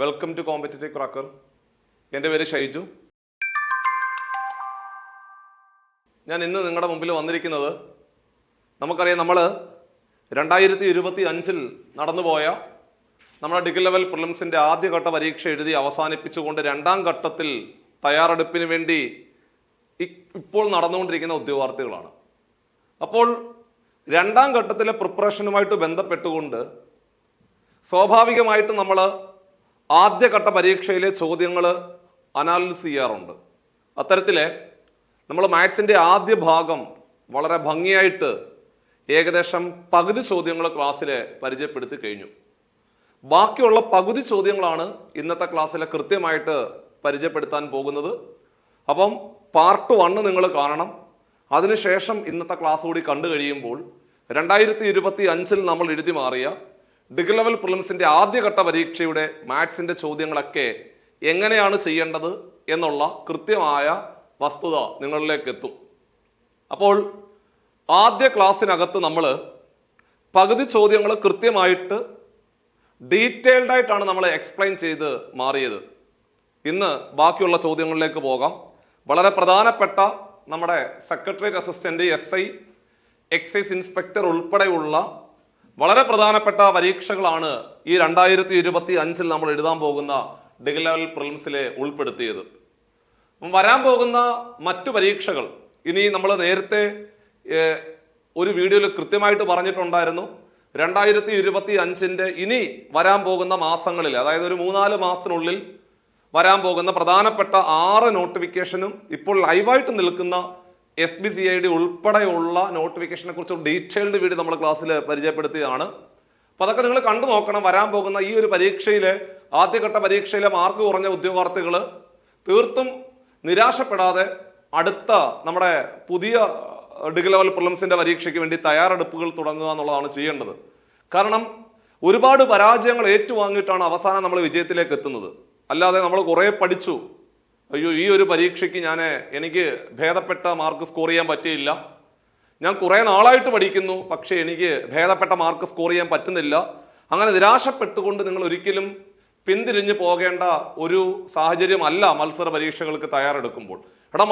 Welcome to competitive cracker. എൻ്റെ പേര് ഷൈജു. ഞാൻ ഇന്ന് നിങ്ങളുടെ മുമ്പിൽ വന്നിരിക്കുന്നത്, നമുക്കറിയാം നമ്മൾ 2025 നടന്നുപോയ നമ്മുടെ ഡിഗ്രി ലെവൽ പ്രിലിംസിൻ്റെ ആദ്യഘട്ട പരീക്ഷ എഴുതി അവസാനിപ്പിച്ചുകൊണ്ട് രണ്ടാം ഘട്ടത്തിൽ തയ്യാറെടുപ്പിന് വേണ്ടി ഇപ്പോൾ നടന്നുകൊണ്ടിരിക്കുന്ന ഉദ്യോഗാർത്ഥികളാണ്. അപ്പോൾ രണ്ടാം ഘട്ടത്തിലെ പ്രിപ്പറേഷനുമായിട്ട് ബന്ധപ്പെട്ടുകൊണ്ട് സ്വാഭാവികമായിട്ട് നമ്മൾ ആദ്യഘട്ട പരീക്ഷയിലെ ചോദ്യങ്ങൾ അനാലിസിസ് ചെയ്യാറുണ്ട്. അത്തരത്തിലെ നമ്മൾ മാത്സിൻ്റെ ആദ്യ ഭാഗം വളരെ ഭംഗിയായിട്ട് ഏകദേശം പകുതി ചോദ്യങ്ങൾ ക്ലാസ്സിൽ പരിചയപ്പെടുത്തി കഴിഞ്ഞു. ബാക്കിയുള്ള പകുതി ചോദ്യങ്ങളാണ് ഇന്നത്തെ ക്ലാസ്സിൽ കൃത്യമായിട്ട് പരിചയപ്പെടുത്താൻ പോകുന്നത്. അപ്പം പാർട്ട് 1 നിങ്ങൾ കാണണം. അതിനുശേഷം ഇന്നത്തെ ക്ലാസ് കൂടി കണ്ടു കഴിയുമ്പോൾ 2025 നമ്മൾ എഴുതി മാറിയ ഡിഗ്രി ലെവൽ പ്രിലിംസിന്റെ ആദ്യഘട്ട പരീക്ഷയുടെ മാത്സിന്റെ ചോദ്യങ്ങളൊക്കെ എങ്ങനെയാണ് ചെയ്യേണ്ടത് എന്നുള്ള കൃത്യമായ വസ്തുത നിങ്ങളിലേക്ക് എത്തും. അപ്പോൾ ആദ്യ ക്ലാസ്സിനകത്ത് നമ്മൾ പകുതി ചോദ്യങ്ങൾ കൃത്യമായിട്ട് ഡീറ്റെയിൽഡ് ആയിട്ടാണ് നമ്മൾ എക്സ്പ്ലെയിൻ ചെയ്ത് മാറിയത്. ഇന്ന് ബാക്കിയുള്ള ചോദ്യങ്ങളിലേക്ക് പോകാം. വളരെ പ്രധാനപ്പെട്ട നമ്മുടെ secretariat assistant, SI, excise inspector ഉൾപ്പെടെയുള്ള വളരെ പ്രധാനപ്പെട്ട പരീക്ഷകളാണ് ഈ 2025 നമ്മൾ എഴുതാൻ പോകുന്ന ഡിഗ്രി ലെവൽ പ്രിലിംസിൽ ഉൾപ്പെടുത്തിയത്. വരാൻ പോകുന്ന മറ്റു പരീക്ഷകൾ ഇനി നമ്മൾ നേരത്തെ ഒരു വീഡിയോയിൽ കൃത്യമായിട്ട് പറഞ്ഞിട്ടുണ്ടായിരുന്നു. 2025 ഇനി വരാൻ പോകുന്ന മാസങ്ങളിൽ, അതായത് ഒരു 3-4 മാസത്തിനുള്ളിൽ വരാൻ പോകുന്ന പ്രധാനപ്പെട്ട 6 നോട്ടിഫിക്കേഷനും ഇപ്പോൾ ലൈവായിട്ട് നിൽക്കുന്ന SBCID ഉൾപ്പെടെയുള്ള നോട്ടിഫിക്കേഷനെ കുറിച്ച് ഡീറ്റെയിൽഡ് വീഡിയോ നമ്മൾ ക്ലാസ്സിൽ പരിചയപ്പെടുത്തിയതാണ്. അപ്പൊ അതൊക്കെ നിങ്ങൾ കണ്ടു നോക്കണം. വരാൻ പോകുന്ന ഈ ഒരു പരീക്ഷയിലെ ആദ്യഘട്ട പരീക്ഷയിലെ മാർക്ക് കുറഞ്ഞ ഉദ്യോഗാർത്ഥികൾ തീർത്തും നിരാശപ്പെടാതെ അടുത്ത നമ്മുടെ പുതിയ ഡിഗ്രി ലെവൽ പ്രിലിംസിന്റെ പരീക്ഷയ്ക്ക് വേണ്ടി തയ്യാറെടുപ്പുകൾ തുടങ്ങുക എന്നുള്ളതാണ് ചെയ്യേണ്ടത്. കാരണം ഒരുപാട് പരാജയങ്ങൾ ഏറ്റുവാങ്ങിയിട്ടാണ് അവസാനം നമ്മൾ വിജയത്തിലേക്ക് എത്തുന്നത്. അല്ലാതെ നമ്മൾ കുറേ പഠിച്ചു, അയ്യോ ഈ ഒരു പരീക്ഷയ്ക്ക് എനിക്ക് ഭേദപ്പെട്ട മാർക്ക് സ്കോർ ചെയ്യാൻ പറ്റിയില്ല, ഞാൻ കുറേ നാളായിട്ട് പഠിക്കുന്നു പക്ഷേ എനിക്ക് ഭേദപ്പെട്ട മാർക്ക് സ്കോർ ചെയ്യാൻ പറ്റുന്നില്ല, അങ്ങനെ നിരാശപ്പെട്ടുകൊണ്ട് നിങ്ങൾ ഒരിക്കലും പിന്തിരിഞ്ഞു പോകേണ്ട ഒരു സാഹചര്യമല്ല മത്സര പരീക്ഷകൾക്ക് തയ്യാറെടുക്കുമ്പോൾ.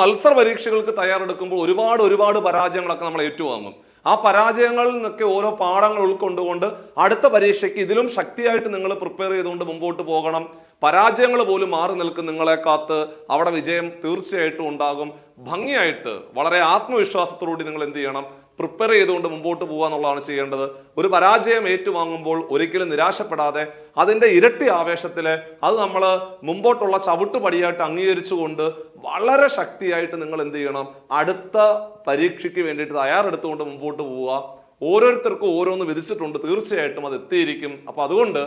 മത്സര പരീക്ഷകൾക്ക് തയ്യാറെടുക്കുമ്പോൾ ഒരുപാട് പരാജയങ്ങളൊക്കെ നമ്മൾ ഏറ്റുവാങ്ങും. ആ പരാജയങ്ങളിൽ നിന്നൊക്കെ ഓരോ പാഠങ്ങൾ ഉൾക്കൊണ്ടുകൊണ്ട് അടുത്ത പരീക്ഷയ്ക്ക് ഇതിലും ശക്തിയായിട്ട് നിങ്ങൾ പ്രിപ്പയർ ചെയ്തുകൊണ്ട് മുമ്പോട്ട് പോകണം. പരാജയങ്ങൾ പോലും മാറി നിൽക്കും നിങ്ങളെ കാത്ത്. അവിടെ വിജയം തീർച്ചയായിട്ടും ഉണ്ടാകും. ഭംഗിയായിട്ട് വളരെ ആത്മവിശ്വാസത്തോടുകൂടി നിങ്ങൾ എന്ത് ചെയ്യണം? പ്രിപ്പയർ ചെയ്തുകൊണ്ട് മുമ്പോട്ട് പോകുക എന്നുള്ളതാണ് ചെയ്യേണ്ടത്. ഒരു പരാജയം ഏറ്റുവാങ്ങുമ്പോൾ ഒരിക്കലും നിരാശപ്പെടാതെ അതിൻ്റെ ഇരട്ടി ആവേശത്തില് അത് നമ്മൾ മുമ്പോട്ടുള്ള ചവിട്ടുപടിയായിട്ട് അംഗീകരിച്ചുകൊണ്ട് വളരെ ശക്തിയായിട്ട് നിങ്ങൾ എന്ത് ചെയ്യണം? അടുത്ത പരീക്ഷയ്ക്ക് വേണ്ടിയിട്ട് തയ്യാറെടുത്തുകൊണ്ട് മുമ്പോട്ട് പോവുക. ഓരോരുത്തർക്കും ഓരോന്ന് വിധിച്ചിട്ടുണ്ട്, തീർച്ചയായിട്ടും അത് എത്തിയിരിക്കും. അപ്പൊ അതുകൊണ്ട്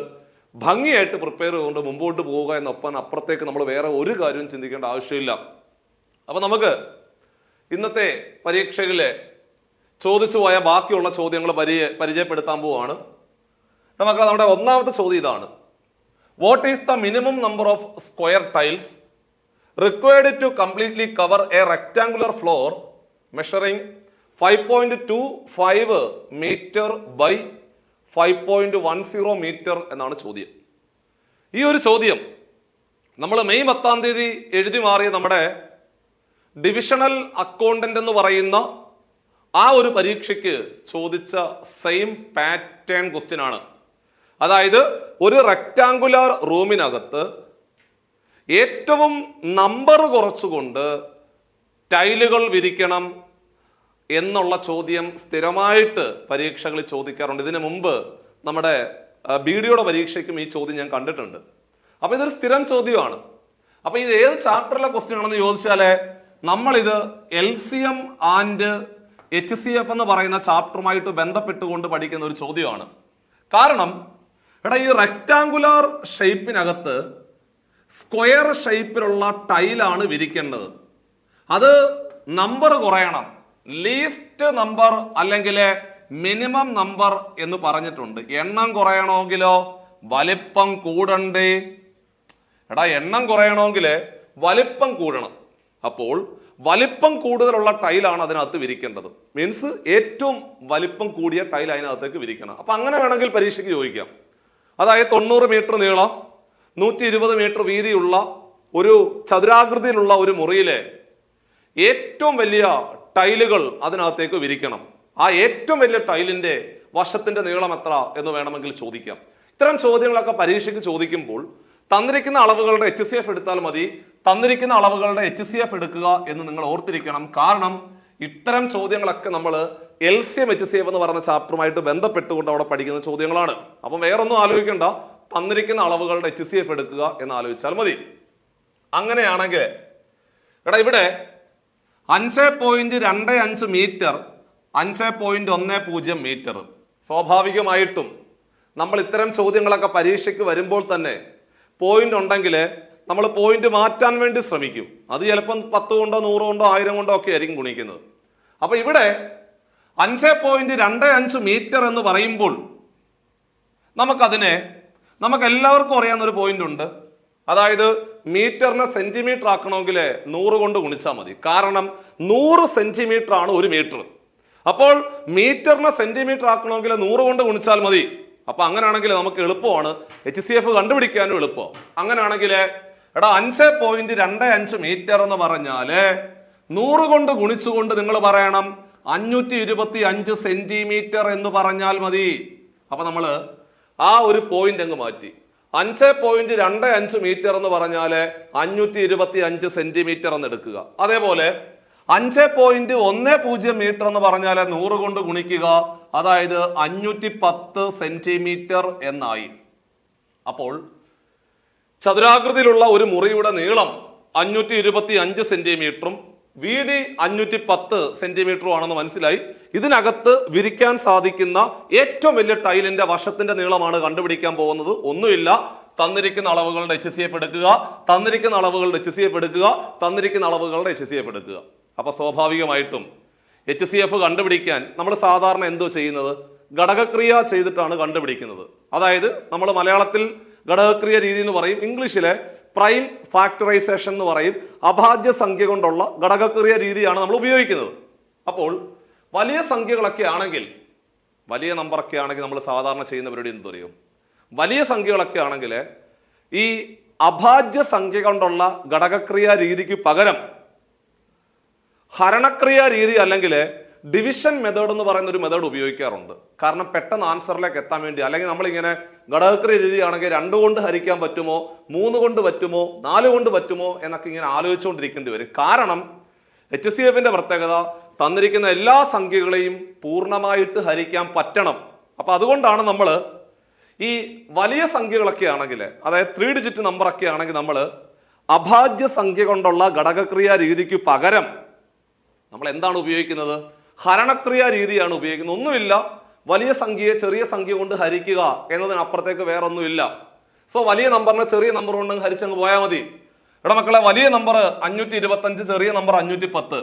ഭംഗിയായിട്ട് പ്രിപ്പയർ ചെയ്തുകൊണ്ട് മുമ്പോട്ട് പോവുക എന്നൊപ്പം അപ്പുറത്തേക്ക് നമ്മൾ വേറെ ഒരു കാര്യവും ചിന്തിക്കേണ്ട ആവശ്യമില്ല. അപ്പൊ നമുക്ക് ഇന്നത്തെ പരീക്ഷയിലെ ചോദിച്ചു പോയ ബാക്കിയുള്ള ചോദ്യങ്ങൾ പരിചയപ്പെടുത്താൻ പോവാണ്. മക്കളെ, നമ്മുടെ ഒന്നാമത്തെ ചോദ്യം ഇതാണ്: what is the minimum number of square tiles required to completely cover a rectangular floor measuring 5.25 metre by 5.10 metre എന്നാണ് ചോദ്യം. ഈ ഒരു ചോദ്യം നമ്മൾ മെയ് 10 എഴുതി മാറിയ നമ്മുടെ ഡിവിഷണൽ അക്കൗണ്ടന്റ് എന്ന് പറയുന്ന ആ ഒരു പരീക്ഷയ്ക്ക് ചോദിച്ച സെയിം പാറ്റേൺ ക്വസ്റ്റ്യൻ ആണ്. അതായത് ഒരു റെക്ടാങ്കുലർ റൂമിനകത്ത് ഏറ്റവും നമ്പർ കുറച്ചുകൊണ്ട് ടൈലുകൾ വിരിക്കണം എന്നുള്ള ചോദ്യം സ്ഥിരമായിട്ട് പരീക്ഷകളിൽ ചോദിക്കാറുണ്ട്. ഇതിനു മുമ്പ് നമ്മുടെ BDയുടെ പരീക്ഷയ്ക്കും ഈ ചോദ്യം ഞാൻ കണ്ടിട്ടുണ്ട്. അപ്പൊ ഇതൊരു സ്ഥിരം ചോദ്യമാണ്. അപ്പൊ ഇത് ഏത് ചാപ്റ്ററിലെ ക്വസ്റ്റ്യൻ ആണെന്ന് ചോദിച്ചാല് നമ്മളിത് LCM ആൻഡ് HCF എന്ന് പറയുന്ന ചാപ്റ്ററുമായിട്ട് ബന്ധപ്പെട്ടുകൊണ്ട് പഠിക്കുന്ന ഒരു ചോദ്യമാണ്. കാരണം ഈ റെക്ടാങ്കുലർ ഷേപ്പിനകത്ത് സ്ക്വയർ ഷേപ്പിലുള്ള ടൈലാണ് വിരിക്കേണ്ടത്. അത് നമ്പർ കുറയണം. ലീസ്റ്റ് നമ്പർ അല്ലെങ്കിൽ മിനിമം നമ്പർ എന്ന് പറഞ്ഞിട്ടുണ്ട്. എണ്ണം കുറയണമെങ്കിലോ വലിപ്പം കൂടണ്ടേ? എണ്ണം കുറയണമെങ്കിൽ വലിപ്പം കൂടണം. അപ്പോൾ വലിപ്പം കൂടുതലുള്ള ടൈലാണ് അതിനകത്ത് വിരിക്കേണ്ടത്. മീൻസ് ഏറ്റവും വലിപ്പം കൂടിയ ടൈൽ അതിനകത്തേക്ക് വിരിക്കണം. അപ്പൊ അങ്ങനെ വേണമെങ്കിൽ പരീക്ഷയ്ക്ക് ചോദിക്കാം. അതായത് 90 മീറ്റർ നീളം, 120 മീറ്റർ വീതിയുള്ള ഒരു ചതുരാകൃതിയിലുള്ള ഒരു മുറിയിലെ ഏറ്റവും വലിയ ടൈലുകൾ അതിനകത്തേക്ക് വിരിക്കണം. ആ ഏറ്റവും വലിയ ടൈലിന്റെ വശത്തിന്റെ നീളം എത്ര എന്ന് വേണമെങ്കിൽ ചോദിക്കാം. ഇത്തരം ചോദ്യങ്ങളൊക്കെ പരീക്ഷയ്ക്ക് ചോദിക്കുമ്പോൾ തന്നിരിക്കുന്ന അളവുകളുടെ HCF എടുത്താൽ മതി. തന്നിരിക്കുന്ന അളവുകളുടെ HCF എടുക്കുക എന്ന് നിങ്ങൾ ഓർത്തിരിക്കണം. കാരണം ഇത്തരം ചോദ്യങ്ങളൊക്കെ നമ്മൾ LCM HCF എന്ന് പറയുന്ന ചാപ്റ്ററുമായിട്ട് ബന്ധപ്പെട്ടുകൊണ്ട് അവിടെ പഠിക്കുന്ന ചോദ്യങ്ങളാണ്. അപ്പം വേറൊന്നും ആലോചിക്കേണ്ട, തന്നിരിക്കുന്ന അളവുകളുടെ HCF എടുക്കുക എന്ന് ആലോചിച്ചാൽ മതി. അങ്ങനെയാണെങ്കിൽ എടാ ഇവിടെ 5.25 മീറ്റർ 5.10 മീറ്റർ. സ്വാഭാവികമായിട്ടും നമ്മൾ ഇത്തരം ചോദ്യങ്ങളൊക്കെ പരീക്ഷയ്ക്ക് വരുമ്പോൾ തന്നെ പോയിന്റ് ഉണ്ടെങ്കിൽ നമ്മൾ പോയിന്റ് മാറ്റാൻ വേണ്ടി ശ്രമിക്കും. അത് ചിലപ്പം 10 കൊണ്ടോ 100 കൊണ്ടോ 1000 കൊണ്ടോ ഒക്കെ ആയിരിക്കും ഗുണിക്കുന്നത്. അപ്പൊ ഇവിടെ 5.25 മീറ്റർ എന്ന് പറയുമ്പോൾ നമുക്ക് എല്ലാവർക്കും അറിയാവുന്ന ഒരു പോയിന്റ് ഉണ്ട്. അതായത് മീറ്ററിനെ സെന്റിമീറ്റർ ആക്കണമെങ്കിൽ 100 കൊണ്ട് ഗുണിച്ചാൽ മതി. കാരണം 100 സെന്റിമീറ്റർ ആണ് ഒരു മീറ്റർ. അപ്പോൾ മീറ്ററിനെ സെന്റിമീറ്റർ ആക്കണമെങ്കിൽ 100 കൊണ്ട് ഗുണിച്ചാൽ മതി. അപ്പൊ അങ്ങനെയാണെങ്കിൽ നമുക്ക് എളുപ്പമാണ്, HCF കണ്ടുപിടിക്കാനും എളുപ്പം. അങ്ങനെയാണെങ്കിൽ എടാ 5.25 മീറ്റർ എന്ന് പറഞ്ഞാല് 100 കൊണ്ട് ഗുണിച്ചുകൊണ്ട് നിങ്ങൾ പറയണം 525 സെന്റിമീറ്റർ എന്ന് പറഞ്ഞാൽ മതി. അപ്പൊ നമ്മള് ആ ഒരു പോയിന്റ് അങ്ങ് മാറ്റി. 5.25 മീറ്റർ എന്ന് പറഞ്ഞാല് 525 സെന്റിമീറ്റർ എന്ന് എടുക്കുക. അതേപോലെ 5.10 മീറ്റർ എന്ന് പറഞ്ഞാൽ 100 കൊണ്ട് ഗുണിക്കുക, അതായത് 510 സെന്റിമീറ്റർ എന്നായി. അപ്പോൾ ചതുരാകൃതിയിലുള്ള ഒരു മുറിയുടെ നീളം 525 സെന്റിമീറ്ററും വീതി 510 സെന്റിമീറ്ററും ആണെന്ന് മനസ്സിലായി. ഇതിനകത്ത് വിരിക്കാൻ സാധിക്കുന്ന ഏറ്റവും വലിയ ടൈലിന്റെ വശത്തിന്റെ നീളമാണ് കണ്ടുപിടിക്കാൻ പോകുന്നത്. ഒന്നുമില്ല, തന്നിരിക്കുന്ന അളവുകളുടെ HCF എടുക്കുക, തന്നിരിക്കുന്ന അളവുകളുടെ HCF എടുക്കുക, തന്നിരിക്കുന്ന അളവുകളുടെ HCF എടുക്കുക. അപ്പൊ സ്വാഭാവികമായിട്ടും HCF കണ്ടുപിടിക്കാൻ നമ്മൾ സാധാരണ എന്തോ ചെയ്യുന്നത്, ഘടകക്രിയ ചെയ്തിട്ടാണ് കണ്ടുപിടിക്കുന്നത്. അതായത് നമ്മൾ മലയാളത്തിൽ ഘടകക്രിയ രീതി എന്ന് പറയും, ഇംഗ്ലീഷിലെ പ്രൈം ഫാക്ടറൈസേഷൻ എന്ന് പറയും. അഭാജ്യ സംഖ്യ കൊണ്ടുള്ള ഘടകക്രിയ രീതിയാണ് നമ്മൾ ഉപയോഗിക്കുന്നത്. അപ്പോൾ വലിയ സംഖ്യകളൊക്കെ ആണെങ്കിൽ, വലിയ നമ്പറൊക്കെ ആണെങ്കിൽ നമ്മൾ സാധാരണ ചെയ്യുന്ന പരിപാടി എന്ത് പറയും, വലിയ സംഖ്യകളൊക്കെ ആണെങ്കിൽ ഈ അഭാജ്യ സംഖ്യ കൊണ്ടുള്ള ഘടകക്രിയ രീതിക്ക് പകരം ഹരണക്രിയ രീതി അല്ലെങ്കിൽ ഡിവിഷൻ മെത്തേഡ് എന്ന് പറയുന്ന ഒരു മെത്തേഡ് ഉപയോഗിക്കാറുണ്ട്. കാരണം പെട്ടെന്ന് ആൻസറിലേക്ക് എത്താൻ വേണ്ടി. അല്ലെങ്കിൽ നമ്മളിങ്ങനെ ഘടകക്രിയ രീതിയാണെങ്കിൽ 2 കൊണ്ട് ഹരിക്കാൻ പറ്റുമോ, 3 കൊണ്ട് പറ്റുമോ, 4 കൊണ്ട് പറ്റുമോ എന്നൊക്കെ ഇങ്ങനെ ആലോചിച്ചുകൊണ്ടിരിക്കേണ്ടി വരും. കാരണം HCFന്റെ പ്രത്യേകത തന്നിരിക്കുന്ന എല്ലാ സംഖ്യകളെയും പൂർണ്ണമായിട്ട് ഹരിക്കാൻ പറ്റണം. അപ്പൊ അതുകൊണ്ടാണ് നമ്മൾ ഈ വലിയ സംഖ്യകളൊക്കെ ആണെങ്കിൽ, അതായത് 3 ഡിജിറ്റ് നമ്പറൊക്കെ ആണെങ്കിൽ നമ്മൾ അഭാജ്യ സംഖ്യ കൊണ്ടുള്ള ഘടകക്രിയ രീതിക്ക് പകരം നമ്മൾ എന്താണ് ഉപയോഗിക്കുന്നത്, ഹരണക്രിയ രീതിയാണ് ഉപയോഗിക്കുന്നത്. ഒന്നുമില്ല, വലിയ സംഖ്യയെ ചെറിയ സംഖ്യ കൊണ്ട് ഹരിക്കുക എന്നതിനപ്പുറത്തേക്ക് വേറെ ഒന്നുമില്ല. സോ വലിയ നമ്പറിനെ ചെറിയ നമ്പർ കൊണ്ട് ഹരിച്ചങ്ങ് പോയാൽ മതി. ഇവിടെ മക്കളെ വലിയ നമ്പർ 525, ചെറിയ നമ്പർ 510.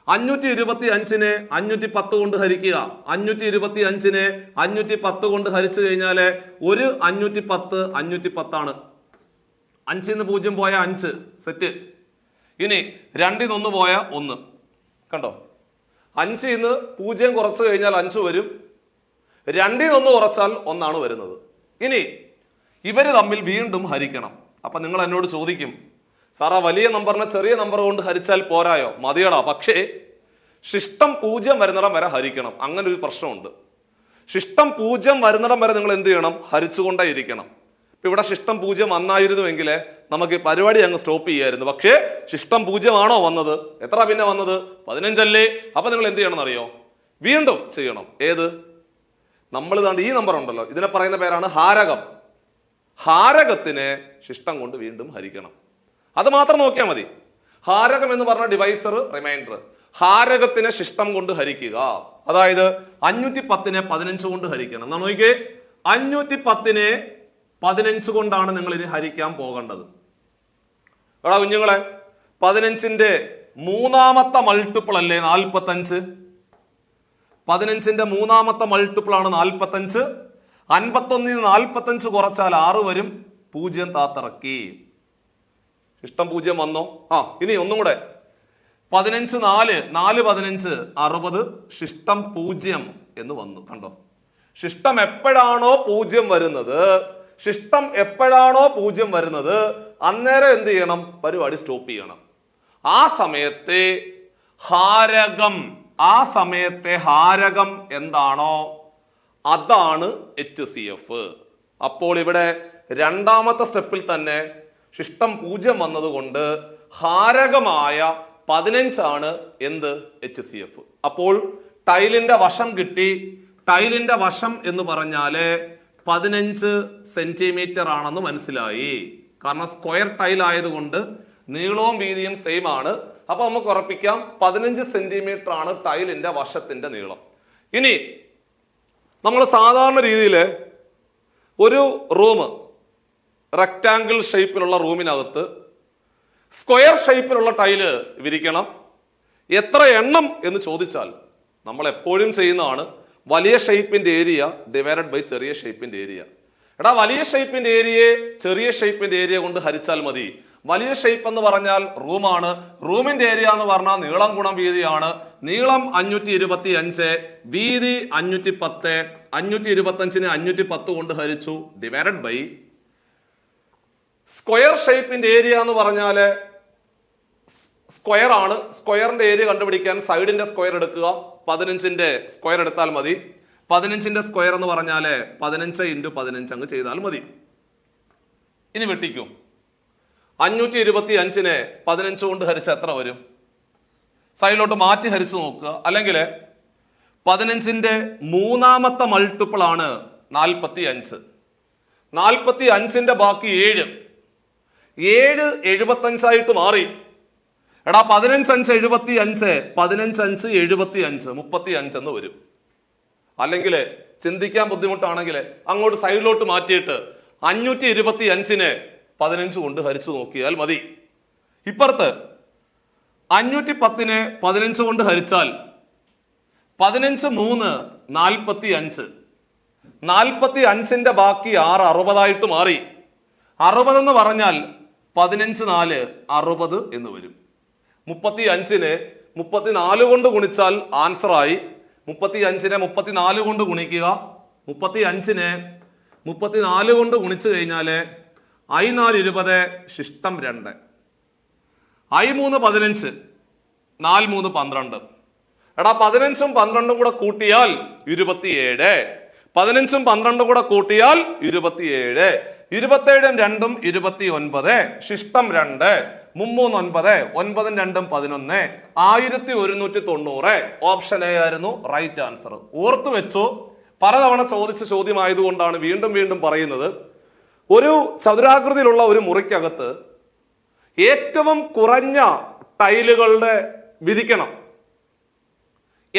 525നെ 510 കൊണ്ട് ഹരിക്കുക. 525നെ 510 കൊണ്ട് ഹരിച്ചു കഴിഞ്ഞാല് ഒരു 510 510 ആണ്. 5 0 പോയ 5 സെറ്റ്. ഇനി 2 1 പോയ 1. കണ്ടോ, 5 0 കുറച്ചു കഴിഞ്ഞാൽ 5 വരും. 2 1 കുറച്ചാൽ 1 ആണ് വരുന്നത്. ഇനി ഇവര് തമ്മിൽ വീണ്ടും ഹരിക്കണം. അപ്പൊ നിങ്ങൾ എന്നോട് ചോദിക്കും, സാറാ വലിയ നമ്പറിനെ ചെറിയ നമ്പർ കൊണ്ട് ഹരിച്ചാൽ പോരായോ? മതിയടാ, പക്ഷേ ശിഷ്ടം 0 വരുന്നിടം വരെ ഹരിക്കണം. അങ്ങനെ ഒരു പ്രശ്നമുണ്ട്. ശിഷ്ടം 0 വരുന്നിടം വരെ നിങ്ങൾ എന്ത് ചെയ്യണം, ഹരിച്ചുകൊണ്ടേ ഇരിക്കണം. ഇപ്പൊ ഇവിടെ ശിഷ്ടം 0 വന്നായിരുന്നുവെങ്കിൽ നമുക്ക് ഈ പരിപാടി അങ്ങ് സ്റ്റോപ്പ് ചെയ്യായിരുന്നു. പക്ഷേ ശിഷ്ടം 0 ആണോ വന്നത്? എത്ര പിന്നെ വന്നത്? 15 അല്ലേ? അപ്പൊ നിങ്ങൾ എന്ത് ചെയ്യണം അറിയോ, വീണ്ടും ചെയ്യണം. ഏത്? നമ്മൾ താണ്ട് ഈ നമ്പർ ഉണ്ടല്ലോ, ഇതിനെ പറയുന്ന പേരാണ് ഹാരകം. ഹാരകത്തിനെ ശിഷ്ടം കൊണ്ട് വീണ്ടും ഹരിക്കണം. അത് മാത്രം നോക്കിയാൽ മതി. ഹാരകം എന്ന് പറഞ്ഞ ഡിവൈസർ, റിമൈൻഡർ. ഹാരകത്തിനെ ശിഷ്ടം കൊണ്ട് ഹരിക്കുക. അതായത് 510നെ 15 കൊണ്ട് ഹരിക്കണം. എന്നാ നോക്കിയേ, 510നെ 15 കൊണ്ടാണ് നിങ്ങൾ ഇനി ഹരിക്കാൻ പോകേണ്ടത്. എടാ കുഞ്ഞുങ്ങളെ, 15ന്റെ മൂന്നാമത്തെ മൾട്ടിപ്പിൾ അല്ലേ 45? 15ന്റെ മൂന്നാമത്തെ മൾട്ടിപ്പിൾ ആണ് 45. 51 45 കുറച്ചാൽ 6 വരും. 0 താത്തിറക്കി. ശിഷ്ടം 0 വന്നോ? ഇനി ഒന്നും കൂടെ. 15 4 4 15 60. ശിഷ്ടം 0 എന്ന് വന്നു. കണ്ടോ, ശിഷ്ടം എപ്പോഴാണോ 0 വരുന്നത്, ശിഷ്ടം എപ്പോഴാണോ 0 വരുന്നത് അന്നേരം എന്ത് ചെയ്യണം? പരിപാടി സ്റ്റോപ്പ് ചെയ്യണം. ആ സമയത്തെ ഹാരകം എന്താണോ അതാണ് HCF. അപ്പോൾ ഇവിടെ രണ്ടാമത്തെ സ്റ്റെപ്പിൽ തന്നെ ശിഷ്ടം 0 വന്നതുകൊണ്ട് ഹാരകമായ 15 ആണ് എന്ത്? HCF. അപ്പോൾ ടൈലിന്റെ വശം കിട്ടി. ടൈലിന്റെ വശം എന്ന് പറഞ്ഞാല് 15 സെന്റിമീറ്റർ ആണെന്ന് മനസ്സിലായി. കാരണം സ്ക്വയർ ടൈൽ ആയതുകൊണ്ട് നീളവും വീതിയും സെയിം ആണ്. അപ്പൊ നമുക്ക് ഉറപ്പിക്കാം 15 സെന്റിമീറ്റർ ആണ് ടൈലിന്റെ വശത്തിന്റെ നീളം. ഇനി നമ്മൾ സാധാരണ രീതിയിൽ ഒരു റൂം റെക്ടാങ്കിൾ ഷേപ്പിലുള്ള റൂമിനകത്ത് സ്ക്വയർ ഷേപ്പിലുള്ള ടൈല് വിരിക്കണം. എത്ര എണ്ണം എന്ന് ചോദിച്ചാൽ നമ്മൾ എപ്പോഴും ചെയ്യുന്നതാണ് വലിയ ഷേപ്പിന്റെ ഏരിയ ഡിവൈഡഡ് ബൈ ചെറിയ ഷേപ്പിന്റെ ഏരിയ. എടാ, വലിയ ഷേപ്പിന്റെ ഏരിയയെ ചെറിയ ഷേപ്പിന്റെ ഏരിയ കൊണ്ട് ഹരിച്ചാൽ മതി. വലിയ ഷേപ്പ് എന്ന് പറഞ്ഞാൽ റൂമാണ്. റൂമിന്റെ ഏരിയ എന്ന് പറഞ്ഞാൽ നീളം ഗുണം വീതിയാണ്. നീളം 525, വീതി 510. 525നെ 510 കൊണ്ട് ഹരിച്ചു ഡിവൈഡഡ് ബൈ സ്ക്വയർ ഷേപ്പിന്റെ ഏരിയ എന്ന് പറഞ്ഞാല് സ്ക്വയർ ആണ്. സ്ക്വയറിന്റെ ഏരിയ കണ്ടുപിടിക്കാൻ സൈഡിന്റെ സ്ക്വയർ എടുക്കുക. 15ന്റെ സ്ക്വയർ എടുത്താൽ മതി. 15ന്റെ സ്ക്വയർ എന്ന് പറഞ്ഞാല് 15 × 15 അങ്ങ് ചെയ്താൽ മതി. ഇനി വെട്ടിക്കും. 525നെ 15 കൊണ്ട് ഹരിച്ച എത്ര വരും? സൈഡിലോട്ട് മാറ്റി ഹരിച്ചു നോക്കുക. അല്ലെങ്കിൽ 15ന്റെ മൂന്നാമത്തെ മൾട്ടിപ്പിൾ ആണ് 45. 45ന്റെ ബാക്കി 7. 7 75 മാറി. എടാ, 15 5 75, 15 5 75, 35 എന്ന് വരും. അല്ലെങ്കിൽ ചിന്തിക്കാൻ ബുദ്ധിമുട്ടാണെങ്കിൽ അങ്ങോട്ട് സൈഡിലോട്ട് മാറ്റിയിട്ട് 525നെ 15 കൊണ്ട് ഹരിച്ചു നോക്കിയാൽ മതി. ഇപ്പുറത്ത് 510നെ 15 കൊണ്ട് ഹരിച്ചാൽ 15 3 45. 45ന്റെ ബാക്കി 6 60 മാറി. 60 എന്ന് പറഞ്ഞാൽ 15 4 60 എന്ന് വരും. 35നെ 34 കൊണ്ട് ഗുണിച്ചാൽ ആൻസർ ആയി. 35നെ 34 കൊണ്ട് ഗുണിക്കുക. 35നെ 34 കൊണ്ട് ഗുണിച്ചു കഴിഞ്ഞാല് I4 20, ശിഷ്ടം 2. I3 15, 4 3 12. എടാ, 15ഉം 12ഉം കൂടെ കൂട്ടിയാൽ 27. 15ഉം 12ഉം കൂടെ കൂട്ടിയാൽ 27. 27ഉം 2ഉം 29, ശിഷ്ടം 2. 3 9, 9ഉം 2ഉം 11. 1190. ഓപ്ഷൻ എ ആയിരുന്നു റൈറ്റ് ആൻസർ. ഓർത്തു വെച്ചോ, പലതവണ ചോദിച്ച ചോദ്യമായതുകൊണ്ടാണ് വീണ്ടും വീണ്ടും പറയുന്നത്. ഒരു ചതുരാകൃതിയിലുള്ള ഒരു മുറിക്കകത്ത് ഏറ്റവും കുറഞ്ഞ ടൈലുകളുടെ വിരിക്കണം.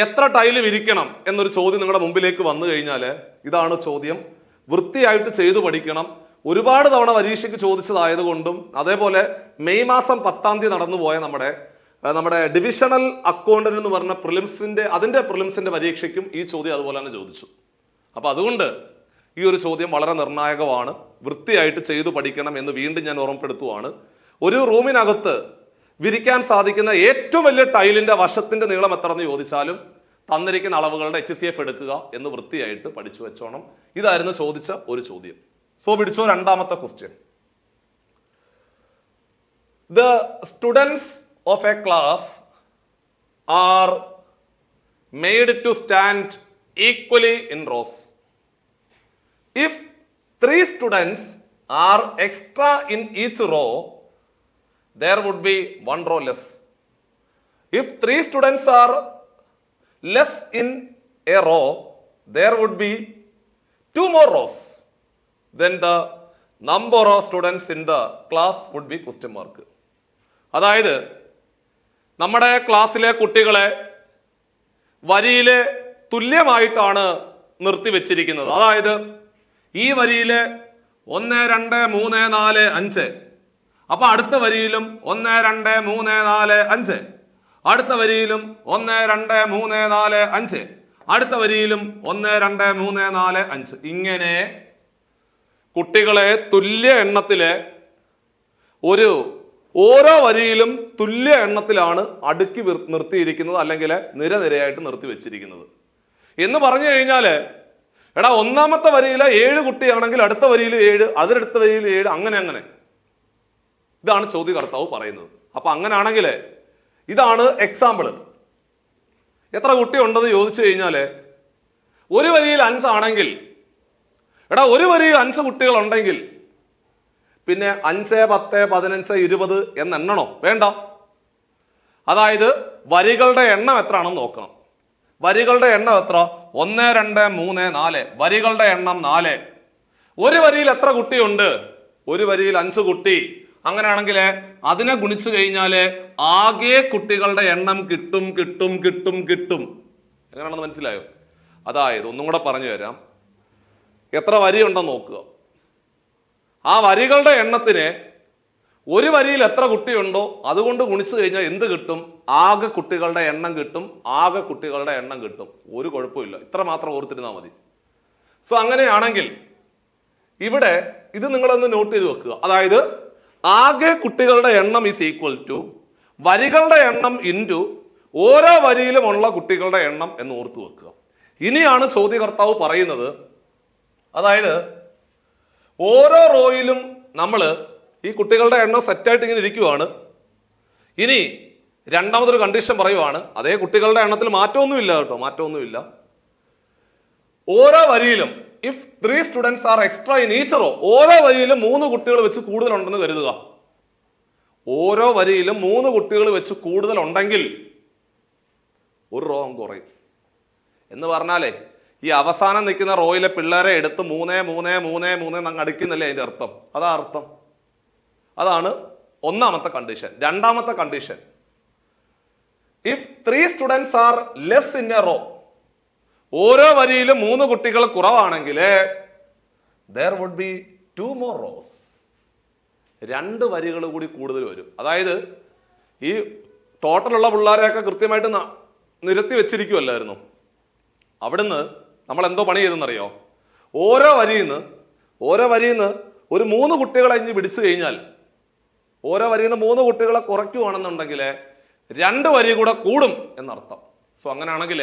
എത്ര ടൈല് വിരിക്കണം എന്നൊരു ചോദ്യം നിങ്ങളുടെ മുമ്പിലേക്ക് വന്നു കഴിഞ്ഞാൽ ഇതാണ് ചോദ്യം. വൃത്തിയായിട്ട് ചെയ്തു പഠിക്കണം. ഒരുപാട് തവണ പരീക്ഷയ്ക്ക് ചോദിച്ചതായതുകൊണ്ടും അതേപോലെ മെയ് മാസം 10-ാം തീയതി നടന്നുപോയ നമ്മുടെ ഡിവിഷണൽ അക്കൗണ്ടന്റ് എന്ന് പറഞ്ഞ പ്രിലിംസിന്റെ പരീക്ഷയ്ക്കും ഈ ചോദ്യം അതുപോലെ തന്നെ ചോദിച്ചു. അപ്പൊ അതുകൊണ്ട് ഈ ഒരു ചോദ്യം വളരെ നിർണായകമാണ്. വൃത്തിയായിട്ട് ചെയ്തു പഠിക്കണം എന്ന് വീണ്ടും ഞാൻ ഓർമ്മപ്പെടുത്തുവാണ്. ഒരു റൂമിനകത്ത് വിരിക്കാൻ സാധിക്കുന്ന ഏറ്റവും വലിയ ടൈലിന്റെ വശത്തിന്റെ നീളം എത്ര എന്ന് ചോദിച്ചാലും തന്നിരിക്കുന്ന അളവുകളുടെ HCF എടുക്കുക എന്ന് വൃത്തിയായിട്ട് പഠിച്ചു വെച്ചോണം. ഇതായിരുന്നു ചോദിച്ച ഒരു ചോദ്യം. സോ പിടിച്ചോ, രണ്ടാമത്തെ question. The students of a class are made to stand equally in rows. If 3 students are extra in each row, there would be 1 row less. If 3 students are less in a row, there would be 2 more rows. Then the number of students in the class would be question mark. അതായത് നമ്മുടെ ക്ലാസ്സിലെ കുട്ടികളെ വരിയിലെ തുല്യമായിട്ടാണ് നിർത്തിവെച്ചിരിക്കുന്നത്. അതായത് ഈ വരിയില് 1 2 3 4 5. അപ്പൊ അടുത്ത വരിയിലും 1 2 3 4 5. അടുത്ത വരിയിലും 1 2 3 4 5. അടുത്ത വരിയിലും 1 2 3 4 5. ഇങ്ങനെ കുട്ടികളെ തുല്യ എണ്ണത്തില് ഓരോ വരിയിലും തുല്യ എണ്ണത്തിലാണ് അടുക്കി നിർത്തിയിരിക്കുന്നത്, അല്ലെങ്കിൽ നിരനിരയായിട്ട് നിർത്തി വെച്ചിരിക്കുന്നത്. എന്ന് പറഞ്ഞു കഴിഞ്ഞാല് എടാ ഒന്നാമത്തെ വരിയിലെ 7 കുട്ടിയാണെങ്കിൽ അടുത്ത വരിയിൽ 7, അതിനടുത്ത വരിയിൽ 7, അങ്ങനെ. ഇതാണ് ചോദ്യകർത്താവ് പറയുന്നത്. അപ്പൊ അങ്ങനെയാണെങ്കിൽ ഇതാണ് എക്സാമ്പിൾ. എത്ര കുട്ടി ഉണ്ടെന്ന് ചോദിച്ചു കഴിഞ്ഞാല് ഒരു വരിയിൽ 5 ആണെങ്കിൽ, എടാ ഒരു വരിയിൽ 5 കുട്ടികൾ ഉണ്ടെങ്കിൽ പിന്നെ 5, 10, 15, 20 എന്നെണ്ണണോ? വേണ്ട. അതായത് വരികളുടെ എണ്ണം എത്രയാണെന്ന് നോക്കണം. വരികളുടെ എണ്ണം എത്ര? 1, 2, 3, 4. വരികളുടെ എണ്ണം 4. ഒരു വരിയിൽ എത്ര കുട്ടിയുണ്ട്? ഒരു വരിയിൽ 5 കുട്ടി. അങ്ങനെയാണെങ്കിൽ അതിനെ ഗുണിച്ചു കഴിഞ്ഞാല് ആകെ കുട്ടികളുടെ എണ്ണം കിട്ടും. എങ്ങനെയാണെന്ന് മനസ്സിലായോ? അതായത് ഒന്നും കൂടെ പറഞ്ഞു തരാം. എത്ര വരി ഉണ്ടെന്ന് നോക്കുക. ആ വരികളുടെ എണ്ണത്തിന് ഒരു വരിയിൽ എത്ര കുട്ടിയുണ്ടോ അതുകൊണ്ട് ഗുണിച്ചു കഴിഞ്ഞാൽ എന്ത് കിട്ടും? ആകെ കുട്ടികളുടെ എണ്ണം കിട്ടും. ഒരു കുഴപ്പമില്ല. ഇത്ര മാത്രം ഓർത്തിരുന്നാൽ മതി. സോ അങ്ങനെയാണെങ്കിൽ ഇവിടെ ഇത് നിങ്ങളൊന്ന് നോട്ട് ചെയ്ത് വെക്കുക. അതായത് ആകെ കുട്ടികളുടെ എണ്ണം ഈസ് ഈക്വൽ ടു വരികളുടെ എണ്ണം ഇൻറ്റു ഓരോ വരിയിലുമുള്ള കുട്ടികളുടെ എണ്ണം എന്ന് ഓർത്തു വെക്കുക. ഇനിയാണ് ചോദ്യകർത്താവ് പറയുന്നത്, അതായത് ഓരോ റോയിലും നമ്മൾ ഈ കുട്ടികളുടെ എണ്ണം സെറ്റായിട്ട് ഇങ്ങനെ ഇരിക്കുവാണ്. ഇനി രണ്ടാമതൊരു കണ്ടീഷൻ പറയുവാണ്. അതേ കുട്ടികളുടെ എണ്ണത്തിൽ മാറ്റമൊന്നുമില്ല കേട്ടോ, മാറ്റമൊന്നുമില്ല. ഓരോ വരിയിലും if 3 students are extra in each row, ഓരോ വരിയിലും 3 കുട്ടികൾ വെച്ച് കൂടുതലുണ്ടെന്ന് കരുതുക. ഓരോ വരിയിലും 3 കുട്ടികൾ വെച്ച് കൂടുതലുണ്ടെങ്കിൽ ഒരു റോ അങ്ങ് കുറയും. എന്ന് പറഞ്ഞാലേ ഈ അവസാനം നിൽക്കുന്ന റോയിലെ പിള്ളേരെ എടുത്ത് 3 അങ്ങ് അടിക്കുന്നില്ലേ അതിന്റെ അർത്ഥം? അതാ അർത്ഥം. അതാണ് ഒന്നാമത്തെ കണ്ടീഷൻ. രണ്ടാമത്തെ condition, if 3 students are less in a row, ഓരോ വരിയിലും 3 കുട്ടികൾ കുറവാണെങ്കിൽ there would be 2 more rows, 2 വരികൾ കൂടി കൂടുതൽ വരും. അതായത് ഈ ടോട്ടലുള്ള പിള്ളേരെയൊക്കെ കൃത്യമായിട്ട് നിരത്തി വെച്ചിരിക്കുമല്ലായിരുന്നു. അവിടുന്ന് നമ്മൾ എന്തോ പണി ചെയ്തെന്നറിയോ? ഓരോ വരിയിൽ നിന്ന് ഒരു 3 കുട്ടികളെ ഇഞ്ഞ് പിടിച്ചു കഴിഞ്ഞാൽ, ഓരോ വരിയിൽ നിന്ന് 3 കുട്ടികളെ കുറയ്ക്കുവാണെന്നുണ്ടെങ്കിൽ 2 വരി കൂടെ കൂടും എന്നർത്ഥം. സോ അങ്ങനെയാണെങ്കിൽ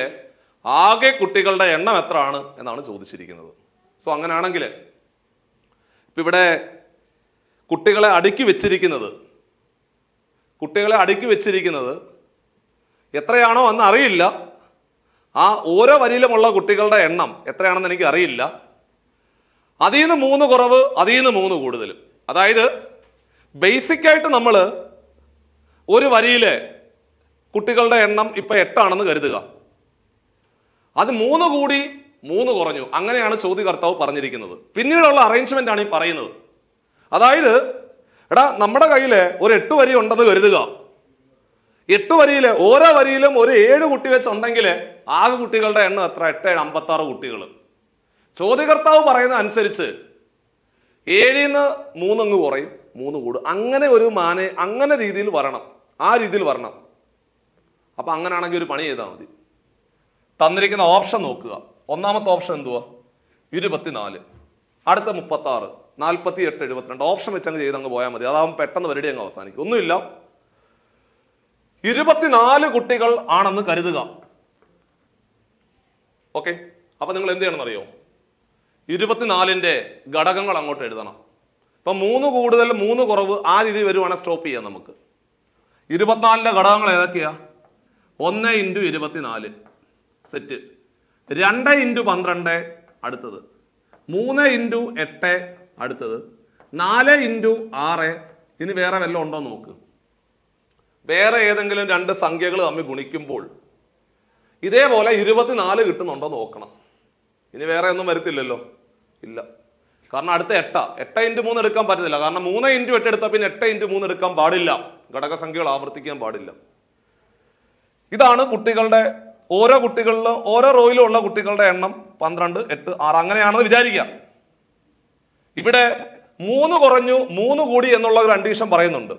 ആകെ കുട്ടികളുടെ എണ്ണം എത്ര ആണ് എന്നാണ് ചോദിച്ചിരിക്കുന്നത്. സോ അങ്ങനെയാണെങ്കിൽ ഇപ്പൊ ഇവിടെ കുട്ടികളെ അടുക്കി വെച്ചിരിക്കുന്നത് എത്രയാണോ എന്ന് അറിയില്ല. ആ ഓരോ വരിയിലുമുള്ള കുട്ടികളുടെ എണ്ണം എത്രയാണെന്ന് എനിക്ക് അറിയില്ല. അതിൽ നിന്ന് 3 കുറവ്, അതിൽ നിന്ന് 3 കൂടുതലും. അതായത് ബേസിക് ആയിട്ട് നമ്മൾ ഒരു വരിയിലെ കുട്ടികളുടെ എണ്ണം ഇപ്പൊ 8 ആണെന്ന് കരുതുക. അത് 3 കൂടി 3 കുറഞ്ഞു. അങ്ങനെയാണ് ചോദ്യകർത്താവ് പറഞ്ഞിരിക്കുന്നത്. പിന്നീടുള്ള അറേഞ്ച്മെന്റ് ആണ് ഈ പറയുന്നത്. അതായത് എടാ നമ്മുടെ കയ്യില് ഒരു 8 വരി ഉണ്ടെന്ന് കരുതുക. 8 വരിയില് ഓരോ വരിയിലും ഒരു 7 കുട്ടി വെച്ചുണ്ടെങ്കിൽ ആകെ കുട്ടികളുടെ എണ്ണം എത്ര? 8, 7, 56 കുട്ടികൾ. ചോദ്യകർത്താവ് പറയുന്ന അനുസരിച്ച് 7 നിന്ന് 3 അങ്ങ് കുറയും, 3 കൂടും. അങ്ങനെ ഒരു അങ്ങനെ രീതിയിൽ വരണം, ആ രീതിയിൽ വരണം. അപ്പൊ അങ്ങനെയാണെങ്കിൽ ഒരു പണി ചെയ്താൽ മതി. തന്നിരിക്കുന്ന ഓപ്ഷൻ നോക്കുക. ഒന്നാമത്തെ ഓപ്ഷൻ എന്തുവാ? 24, അടുത്ത 36, 48, 72. ഓപ്ഷൻ വെച്ച് അങ്ങ് ചെയ്ത് അങ്ങ് പോയാൽ മതി. അതാവുമ്പോൾ പെട്ടെന്ന് പരിപാടി അങ്ങ് അവസാനിക്കും. ഒന്നുമില്ല. 24 കുട്ടികൾ ആണെന്ന് കരുതുക. ഓക്കെ, അപ്പൊ നിങ്ങൾ എന്ത് ചെയ്യണമെന്ന് അറിയോ? 24ന്റെ ഘടകങ്ങൾ അങ്ങോട്ട് എഴുതണം. ഇപ്പൊ 3 കൂടുതൽ 3 കുറവ് ആ രീതി വരുവാണെങ്കിൽ സ്റ്റോപ്പ് ചെയ്യാം നമുക്ക്. 24ന്റെ ഘടകങ്ങൾ ഏതൊക്കെയാ? 1 × 24 സെറ്റ്, 2 × 12 അടുത്തത്, 3 × 8 അടുത്തത്, 4 × 6. ഇനി വേറെ വല്ലതും ഉണ്ടോ നോക്ക്. വേറെ ഏതെങ്കിലും 2 സംഖ്യകൾ തമ്മിൽ ഗുണിക്കുമ്പോൾ ഇതേപോലെ 24 കിട്ടുന്നുണ്ടോ നോക്കണം. ഇനി വേറെ ഒന്നും വരത്തില്ലല്ലോ? ഇല്ല. കാരണം അടുത്ത 8 × 3 എടുക്കാൻ പറ്റത്തില്ല. കാരണം 3 × 8 എടുത്താൽ പിന്നെ 8 × 3 എടുക്കാൻ പാടില്ല. ഘടകസംഖ്യകൾ ആവർത്തിക്കാൻ പാടില്ല. ഇതാണ് കുട്ടികളുടെ ഓരോ കുട്ടികളിലും ഓരോ റോയിലും ഉള്ള കുട്ടികളുടെ എണ്ണം 12, 8, 6 അങ്ങനെയാണെന്ന് വിചാരിക്കാം. ഇവിടെ 3 കുറഞ്ഞു 3 കൂടി എന്നുള്ള ഒരു കണ്ടീഷൻ പറയുന്നുണ്ട്.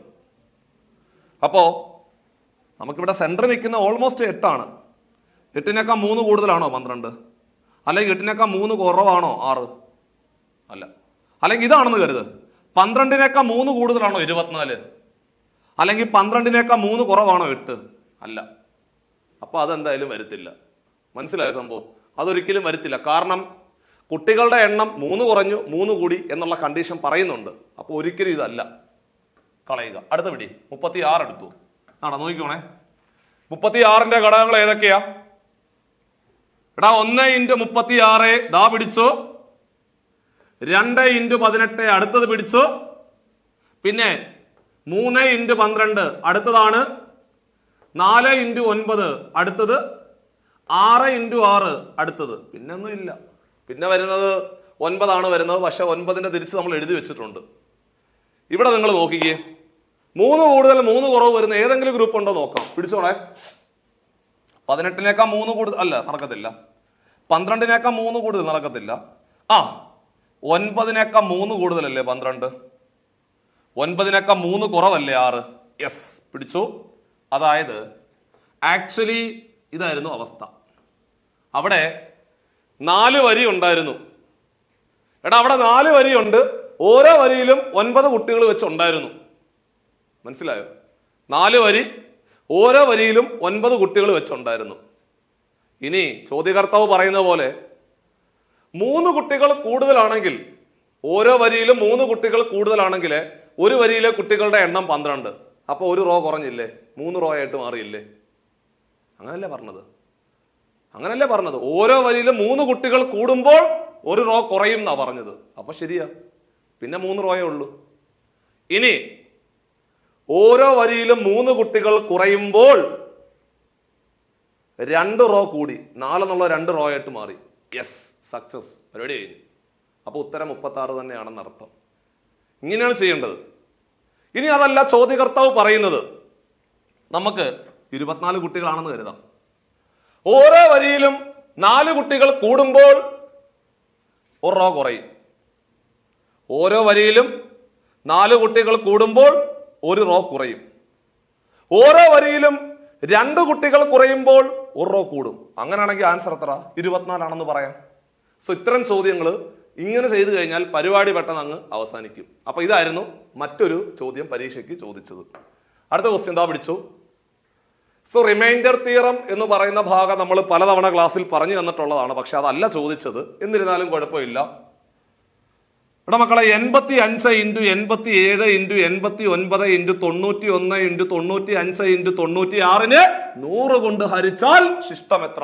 അപ്പോ നമുക്കിവിടെ സെന്റർ നിൽക്കുന്ന ഓൾമോസ്റ്റ് 8 ആണ്. 8നേക്കാൾ 3 കൂടുതലാണോ 12? അല്ലെങ്കിൽ 8നേക്കാൾ 3 കുറവാണോ 6? അല്ല. അല്ലെങ്കിൽ ഇതാണെന്ന് കരുത്, 12നേക്കാൾ 3 കൂടുതലാണോ 24? അല്ലെങ്കിൽ 12നേക്കാൾ 3 കുറവാണോ 8? അല്ല. അപ്പൊ അതെന്തായാലും വരത്തില്ല. മനസ്സിലായ സംഭവം? അതൊരിക്കലും വരത്തില്ല. കാരണം കുട്ടികളുടെ എണ്ണം 3 കുറഞ്ഞു 3 കൂടി എന്നുള്ള കണ്ടീഷൻ പറയുന്നുണ്ട്. അപ്പോൾ ഒരിക്കലും ഇതല്ല, കളയുക. അടുത്ത പിടി 36 എടുത്തു. നോക്കിക്കോണേ, 36ന്റെ ഘടകങ്ങൾ ഏതൊക്കെയാ? എടാ 1 × 36 ദാ പിടിച്ചോ, 2 × 18 അടുത്തത് പിടിച്ചോ, പിന്നെ 3 × 12 അടുത്തതാണ്, 4 × 9 അടുത്തത്, 6 × 6 അടുത്തത്. പിന്നെ ഒന്നും ഇല്ല. പിന്നെ വരുന്നത് 9 ആണ് വരുന്നത്. പക്ഷെ 9ന്റെ തിരിച്ച് നമ്മൾ എഴുതി വെച്ചിട്ടുണ്ട്. ഇവിടെ നിങ്ങൾ നോക്കിക്കേ, 3 കൂടുതൽ 3 കുറവ് വരുന്ന ഏതെങ്കിലും ഗ്രൂപ്പ് ഉണ്ടോ നോക്കാം. പിടിച്ചോളെ. 18നേക്കാൾ 3 കൂടുതൽ അല്ല, നടക്കത്തില്ല. 12നേക്കാൾ 3 കൂടുതൽ നടക്കത്തില്ല. 9നേക്കാൾ 3 കൂടുതലല്ലേ 12? 9നേക്കാൾ 3 കുറവല്ലേ 6? യെസ്, പിടിച്ചു. അതായത് ആക്ച്വലി ഇതായിരുന്നു അവസ്ഥ. അവിടെ 4 വരി ഉണ്ടായിരുന്നു. എടാ അവിടെ 4 വരിയുണ്ട്, ഓരോ വരിയിലും 9 കുട്ടികൾ വെച്ച് ഉണ്ടായിരുന്നു. മനസ്സിലായോ? 4 വരി, ഓരോ വരിയിലും 9 കുട്ടികൾ വെച്ചുണ്ടായിരുന്നു. ഇനി ചോദ്യകർത്താവ് പറയുന്ന പോലെ 3 കുട്ടികൾ കൂടുതലാണെങ്കിൽ, ഓരോ വരിയിലും 3 കുട്ടികൾ കൂടുതലാണെങ്കിൽ ഒരു വരിയിലെ കുട്ടികളുടെ എണ്ണം 12. അപ്പൊ ഒരു റോ കുറഞ്ഞില്ലേ? 3 റോ ആയിട്ട് മാറിയില്ലേ? അങ്ങനല്ലേ പറഞ്ഞത്? ഓരോ വരിയിലും 3 കുട്ടികൾ കൂടുമ്പോൾ ഒരു റോ കുറയും എന്നാ പറഞ്ഞത്. അപ്പൊ ശരിയാ, പിന്നെ 3 റോയേ ഉള്ളൂ. ഇനി ഓരോ വരിയിലും 3 കുട്ടികൾ കുറയുമ്പോൾ 2 റോ കൂടി, 4 എന്നുള്ള 2 റോ ആയിട്ട് മാറി. യെസ്, സക്സസ്, പരിപാടി കഴിഞ്ഞു. അപ്പൊ ഉത്തരം 36 തന്നെയാണെന്ന് അർത്ഥം. ഇങ്ങനെയാണ് ചെയ്യേണ്ടത്. ഇനി അതല്ല ചോദ്യകർത്താവ് പറയുന്നത്, നമുക്ക് 24 കുട്ടികളാണെന്ന് കരുതാം. ഓരോ വരിയിലും 4 കുട്ടികൾ കൂടുമ്പോൾ ഒരു റോ കുറയും. ഓരോ വരിയിലും 4 കുട്ടികൾ കൂടുമ്പോൾ ഒരു റോ കുറയും. ഓരോ വരിയിലും 2 കുട്ടികൾ കുറയുമ്പോൾ ഒരു റോ കൂടും. അങ്ങനെയാണെങ്കിൽ ആൻസർ എത്ര? 24 ആണെന്ന് പറയാം. സോ ഇത്തരം ചോദ്യങ്ങൾ ഇങ്ങനെ ചെയ്തു കഴിഞ്ഞാൽ പരിപാടി പെട്ടെന്ന് അങ്ങ് അവസാനിക്കും. അപ്പൊ ഇതായിരുന്നു മറ്റൊരു ചോദ്യം പരീക്ഷയ്ക്ക് ചോദിച്ചത്. അടുത്ത ക്വസ്റ്റ്യൻ എന്താ പിടിച്ചു. സോ റിമൈൻഡർ തിയറം എന്ന് പറയുന്ന ഭാഗം നമ്മൾ പലതവണ ക്ലാസ്സിൽ പറഞ്ഞു തന്നിട്ടുള്ളതാണ്. പക്ഷെ അതല്ല ചോദിച്ചത്. എന്നിരുന്നാലും കുഴപ്പമില്ല. ഇവിടെ മക്കളെ 85 × 87 × 89 × 91 × 95 × 96 100 കൊണ്ട് ഹരിച്ചാൽ ശിഷ്ടം എത്ര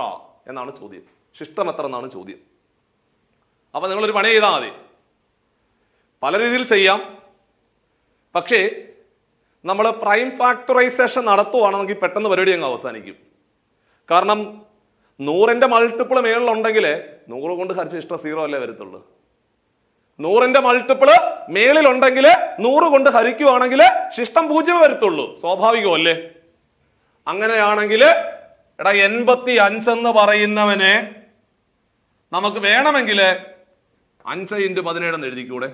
എന്നാണ് ചോദ്യം. ശിഷ്ടം എത്ര എന്നാണ് ചോദ്യം. അപ്പൊ നിങ്ങളൊരു പണി ചെയ്താൽ മതി. പല രീതിയിൽ ചെയ്യാം. പക്ഷേ നമ്മൾ പ്രൈം ഫാക്ടറൈസേഷൻ നടത്തുവാണെങ്കിൽ പെട്ടെന്ന് പരിപാടി അങ്ങ് അവസാനിക്കും. കാരണം 100ന്റെ മൾട്ടിപ്പിൾ മേളിലുണ്ടെങ്കിൽ 100 കൊണ്ട് ഹരിച്ച ഇഷ്ടം 0 അല്ലേ വരത്തുള്ളൂ. 100ന്റെ മൾട്ടിപ്പിള് മേളിലുണ്ടെങ്കിൽ 100 കൊണ്ട് ഹരിക്കുവാണെങ്കിൽ ശിഷ്ടം 0 വരത്തുള്ളൂ. സ്വാഭാവികമല്ലേ? അങ്ങനെയാണെങ്കിൽ എടാ 85 എന്ന് പറയുന്നവനെ നമുക്ക് വേണമെങ്കിൽ 5 × 17 എന്ന് എഴുതിക്കൂടെ?